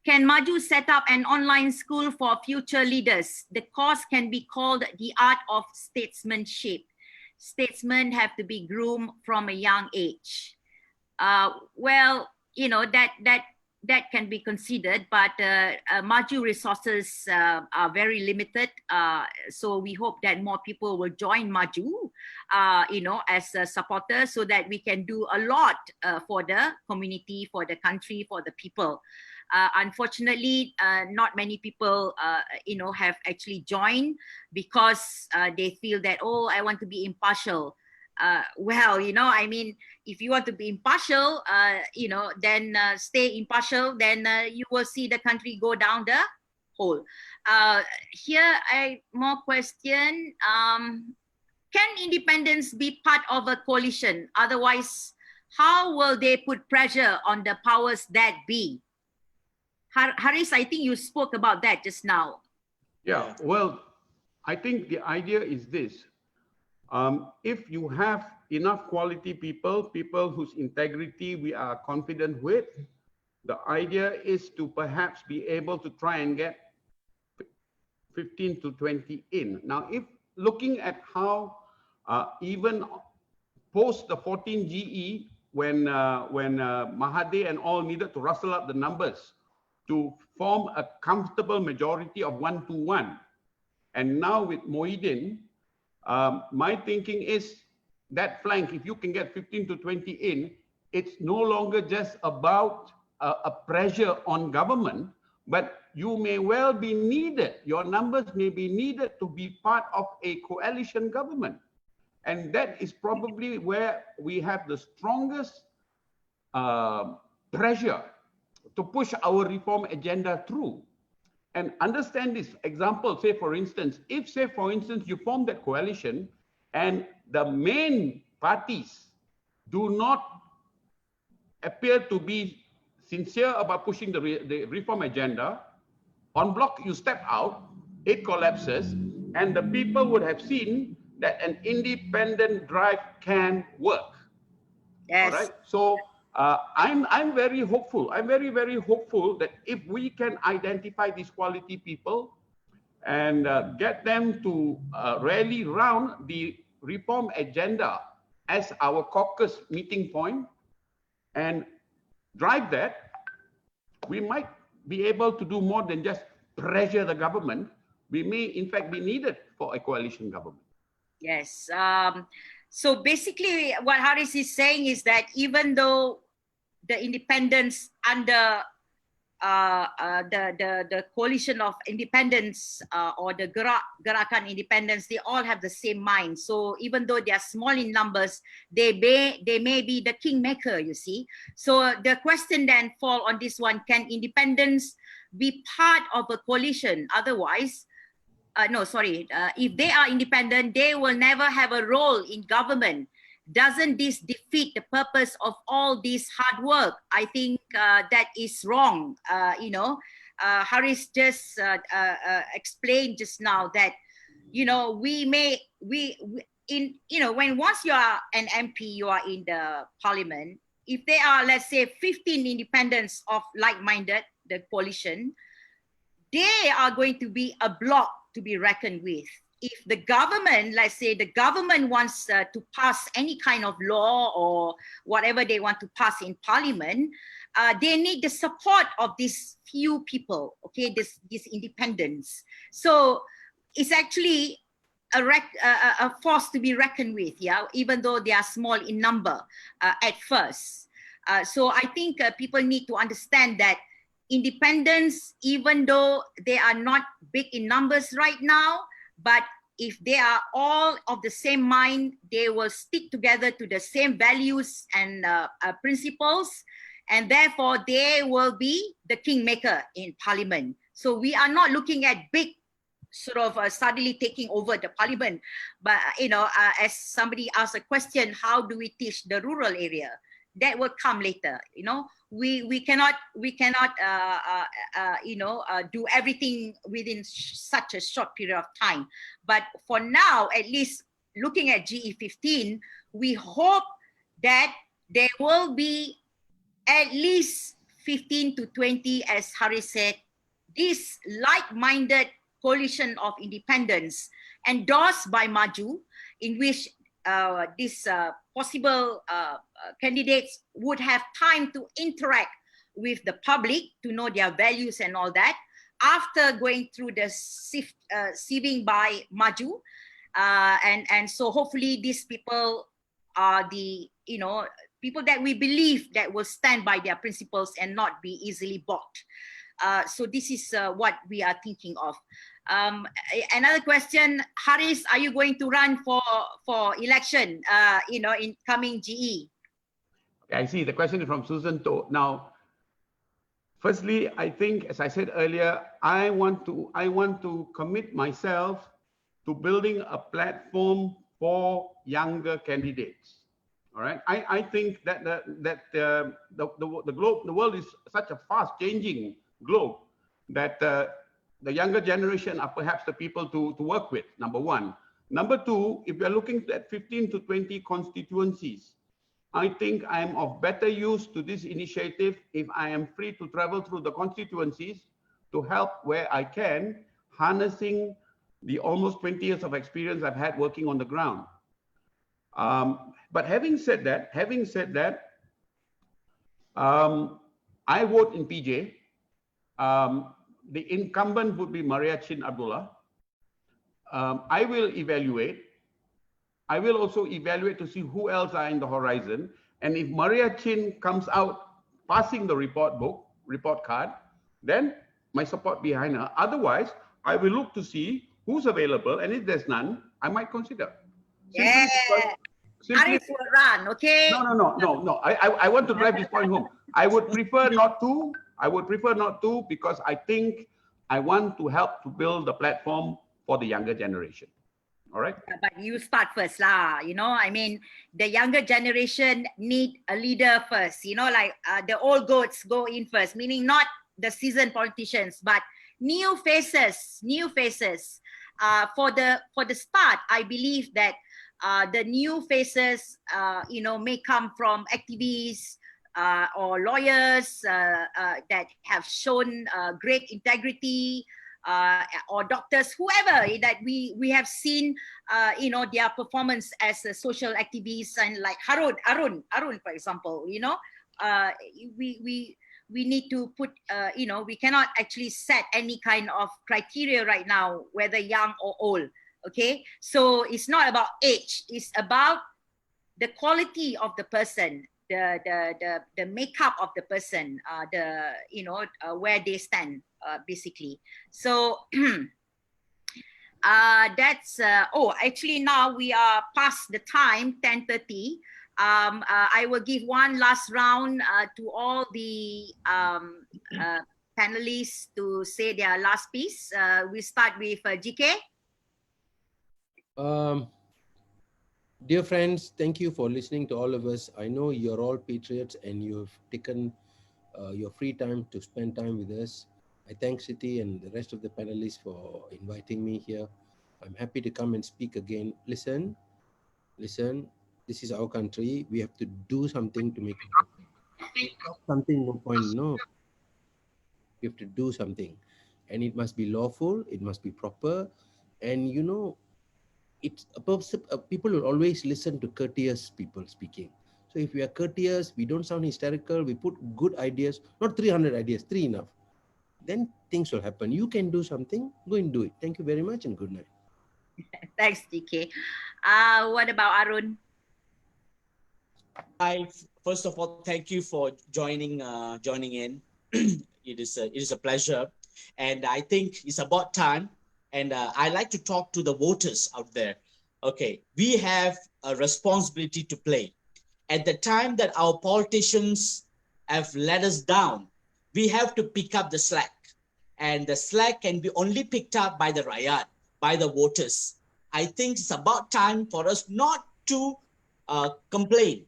[SPEAKER 2] Can MAJU set up an online school for future leaders? The course can be called The Art of Statesmanship. Statesmen have to be groomed from a young age. Well, you know, that can be considered, but MAJU resources are very limited. So we hope that more people will join MAJU, you know, as a supporter, so that we can do a lot for the community, for the country, for the people. Unfortunately, not many people, you know, have actually joined because they feel that, oh, I want to be impartial. Well, you know, I mean, if you want to be impartial, you know, then stay impartial, then you will see the country go down whole. Here, more question. Can independents be part of a coalition? Otherwise, how will they put pressure on the powers that be? Haris, I think you spoke about that just now.
[SPEAKER 5] Yeah, well, I think the idea is this. If you have enough quality people whose integrity we are confident with, the idea is to perhaps be able to try and get 15 to 20 in. Now, if looking at how even post the 14 GE, when Mahathir and all needed to rustle up the numbers to form a comfortable majority of 1-1, and now with Moidin, my thinking is that flank, if you can get 15 to 20 in, it's no longer just about a pressure on government, but you may well be needed, your numbers may be needed to be part of a coalition government. And that is probably where we have the strongest pressure to push our reform agenda through. And understand this example, say for instance, if say for instance you form that coalition and the main parties do not appear to be sincere about pushing the reform agenda, en bloc you step out, it collapses, and the people would have seen that an independent drive can work.
[SPEAKER 2] Yes.
[SPEAKER 5] All right. So I'm very hopeful. I'm very, very hopeful that if we can identify these quality people and get them to rally round the reform agenda as our caucus meeting point and drive that, we might be able to do more than just pressure the government. We may in fact be needed for a coalition government.
[SPEAKER 2] Yes. So basically what Haris is saying is that even though the independents under the coalition of independents or the Gerakan independents, they all have the same mind. So even though they are small in numbers, they may be the kingmaker, you see. So the question then fall on this one, can independents be part of a coalition? Otherwise, if they are independent, they will never have a role in government. Doesn't this defeat the purpose of all this hard work? I think that is wrong. Haris just explained just now that, when once you are an MP, you are in the parliament. If there are, let's say, 15 independents of like-minded, the coalition, they are going to be a bloc to be reckoned with. If the government, let's say the government wants to pass any kind of law or whatever they want to pass in parliament, they need the support of these few people, okay, these independents. So it's actually a force to be reckoned with, yeah, even though they are small in number at first. So I think people need to understand that independents, even though they are not big in numbers right now, but if they are all of the same mind, they will stick together to the same values and principles, and therefore they will be the kingmaker in parliament. So we are not looking at big sort of suddenly taking over the parliament, but as somebody asked a question, how do we teach the rural area? That will come later. We cannot do everything within such a short period of time. But for now, at least looking at GE15, we hope that there will be at least 15 to 20, as Haris said, this like-minded coalition of independents endorsed by MAJU, in which these possible candidates would have time to interact with the public to know their values and all that after going through the sieving by MAJU. And so hopefully these people are the people that we believe that will stand by their principles and not be easily bought. So this is what we are thinking of. Another question, Haris, are you going to run for election, in coming GE?
[SPEAKER 5] I see the question is from Susan To. Now, firstly, I think, as I said earlier, I want to commit myself to building a platform for younger candidates. All right. I think that the world is such a fast changing globe that the younger generation are perhaps the people to work with, number one. Number two, if we are looking at 15 to 20 constituencies, I think I am of better use to this initiative if I am free to travel through the constituencies to help where I can, harnessing the almost 20 years of experience I've had working on the ground. But having said that, I vote in PJ. The incumbent would be Maria Chin Abdullah. I will evaluate. I will also evaluate to see who else are in the horizon. And if Maria Chin comes out passing the report card, then my support behind her. Otherwise, I will look to see who's available. And if there's none, I might consider.
[SPEAKER 2] Yeah. Arif will run, okay?
[SPEAKER 5] No. I want to drive this point home. I would prefer not to. Because I think I want to help to build a platform for the younger generation. All right.
[SPEAKER 2] But you start first lah, you know, I mean, the younger generation need a leader first, you know, like the old goats go in first, meaning not the seasoned politicians, but new faces. For the start, I believe that the new faces, you know, may come from activists or lawyers that have shown great integrity, or doctors, whoever that we have seen, you know, their performance as a social activists, and like Arun, for example, you know, we need to put, you know, we cannot actually set any kind of criteria right now, whether young or old. Okay, so it's not about age; it's about the quality of the person, the makeup of the person, the, you know, where they stand, basically. So that's actually now we are past the time, 10:30. I will give one last round to all the panelists to say their last piece. We start with GK.
[SPEAKER 6] Dear friends, thank you for listening to all of us. I know you're all patriots and you've taken your free time to spend time with us. I thank Siti and the rest of the panelists for inviting me here. I'm happy to come and speak again. Listen, this is our country. We have to do something to make it happen. Something, no point, no. We have to do something. And it must be lawful, it must be proper. And you know, it's people will always listen to courteous people speaking. So if we are courteous, we don't sound hysterical, we put good ideas, not 300 ideas, 3 enough. Then things will happen. You can do something, go and do it. Thank you very much and good night.
[SPEAKER 2] Thanks, DK. What about Arun?
[SPEAKER 3] I first of all thank you for joining in. It is a pleasure, and I think it's about time. And I like to talk to the voters out there. Okay, we have a responsibility to play. At the time that our politicians have let us down, we have to pick up the slack. And the slack can be only picked up by the Rakyat, by the voters. I think it's about time for us not to complain,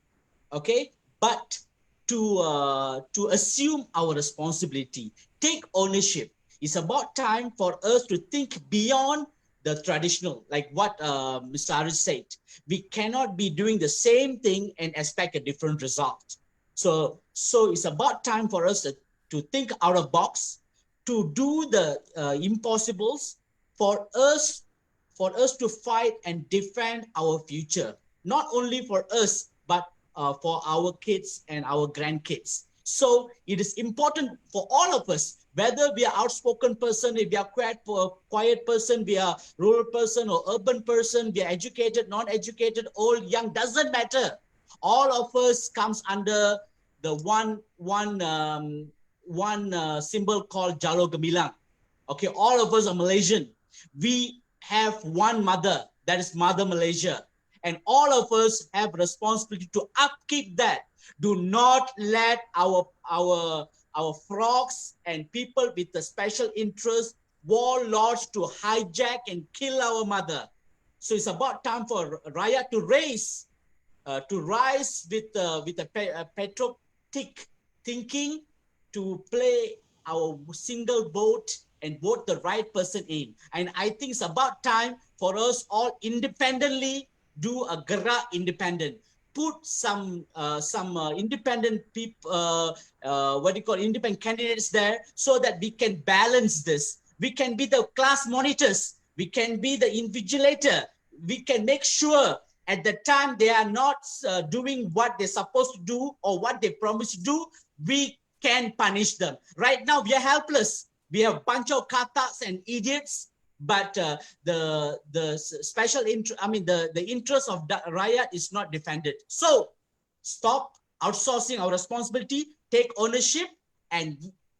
[SPEAKER 3] okay, but to assume our responsibility, take ownership. It's about time for us to think beyond the traditional, like what Mr. Aris said. We cannot be doing the same thing and expect a different result. So it's about time for us to think out of box, to do the impossibles, for us to fight and defend our future, not only for us, but for our kids and our grandkids. So it is important for all of us, whether we are outspoken person, if we are quiet person, we are rural person or urban person, we are educated, non-educated, old, young, doesn't matter. All of us comes under the one symbol called Jalo Gemilang. Okay, all of us are Malaysian. We have one mother, that is Mother Malaysia. And all of us have responsibility to upkeep that. Do not let our our frogs and people with a special interest, warlords to hijack and kill our mother. So it's about time for Rakyat to rise with a patriotic thinking, to play our single vote and vote the right person in. And I think it's about time for us all independently do a Gerak independent. Put some independent people, independent candidates there, so that we can balance this. We can be the class monitors. We can be the invigilator. We can make sure at the time they are not doing what they're supposed to do or what they promised to do, we can punish them. Right now, we are helpless. We have a bunch of katas and idiots, but the special interest, the interest of the Rakyat is not defended. So stop outsourcing our responsibility, take ownership, and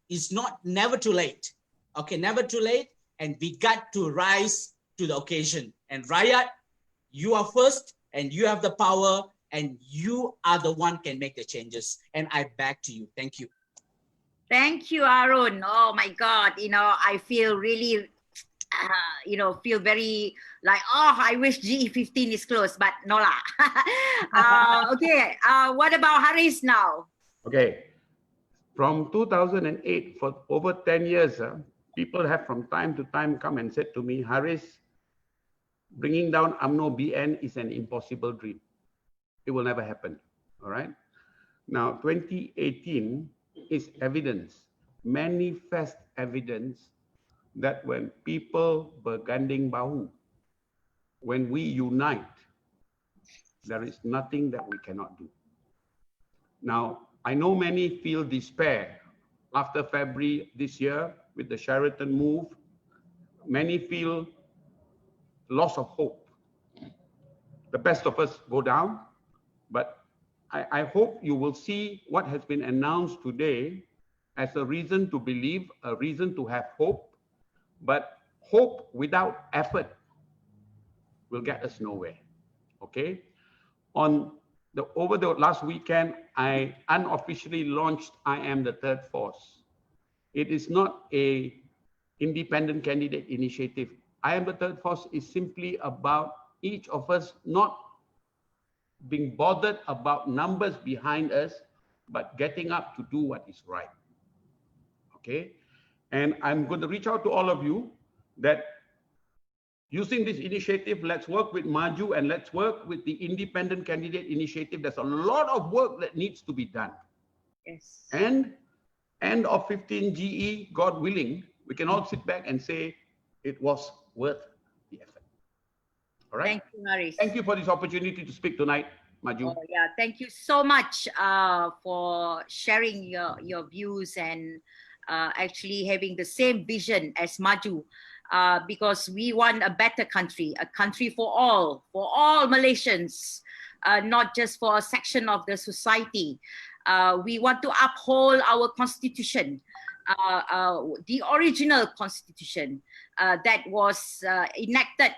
[SPEAKER 3] it's never too late. Okay, never too late, and we got to rise to the occasion. And Rakyat, you are first, and you have the power, and you are the one can make the changes. And I back to you. Thank you.
[SPEAKER 2] Thank you, Arun. Oh my God, I feel really, feel very like, oh, I wish GE15 is closed, but no lah. Okay, what about Haris now?
[SPEAKER 5] Okay. From 2008, for over 10 years, people have from time to time come and said to me, Haris, bringing down UMNO BN is an impossible dream. It will never happen. All right. Now, 2018 is evidence, manifest evidence, that when people berganding bahu, when we unite, there is nothing that we cannot do. Now, I know many feel despair after February this year with the Sheraton move. Many feel loss of hope. The best of us go down, but I hope you will see what has been announced today as a reason to believe, a reason to have hope, but hope without effort will get us nowhere, okay? Over the last weekend, I unofficially launched I Am the Third Force. It is not a independent candidate initiative. I Am the Third Force is simply about each of us not being bothered about numbers behind us, but getting up to do what is right, okay? And I'm going to reach out to all of you that using this initiative, let's work with MAJU and let's work with the independent candidate initiative. There's a lot of work that needs to be done.
[SPEAKER 2] Yes.
[SPEAKER 5] And end of 15 GE, God willing, we can all sit back and say it was worth the effort. All right.
[SPEAKER 2] Thank you, Haris.
[SPEAKER 5] Thank you for this opportunity to speak tonight, MAJU.
[SPEAKER 2] Oh, yeah, thank you so much for sharing your views and actually having the same vision as MAJU. Because we want a better country, a country for all Malaysians, not just for a section of the society. We want to uphold our constitution, the original constitution that was enacted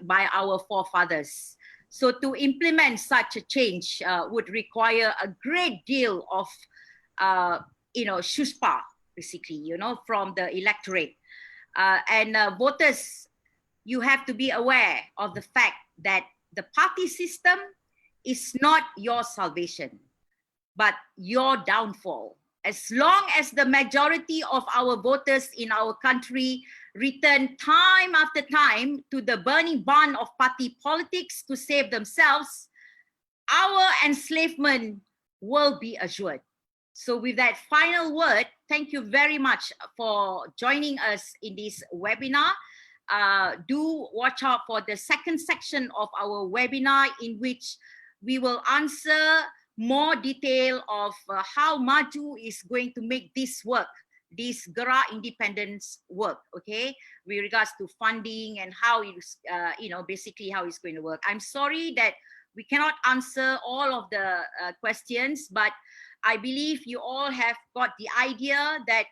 [SPEAKER 2] by our forefathers. So to implement such a change would require a great deal of, shuspa, basically, from the electorate. And voters, you have to be aware of the fact that the party system is not your salvation, but your downfall. As long as the majority of our voters in our country return time after time to the burning barn of party politics to save themselves, our enslavement will be assured. So with that final word, thank you very much for joining us in this webinar. Do watch out for the second section of our webinar, in which we will answer more detail of how MAJU is going to make this work, this Gerak independence work, okay, with regards to funding and how it's, basically how it's going to work. I'm sorry that we cannot answer all of the questions, but I believe you all have got the idea that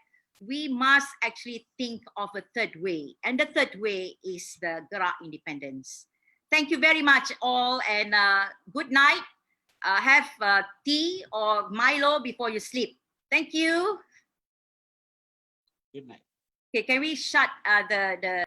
[SPEAKER 2] we must actually think of a third way. And the third way is the Gerak independence. Thank you very much all, and good night. Have tea or Milo before you sleep. Thank you.
[SPEAKER 3] Good night.
[SPEAKER 2] Okay, can we shut the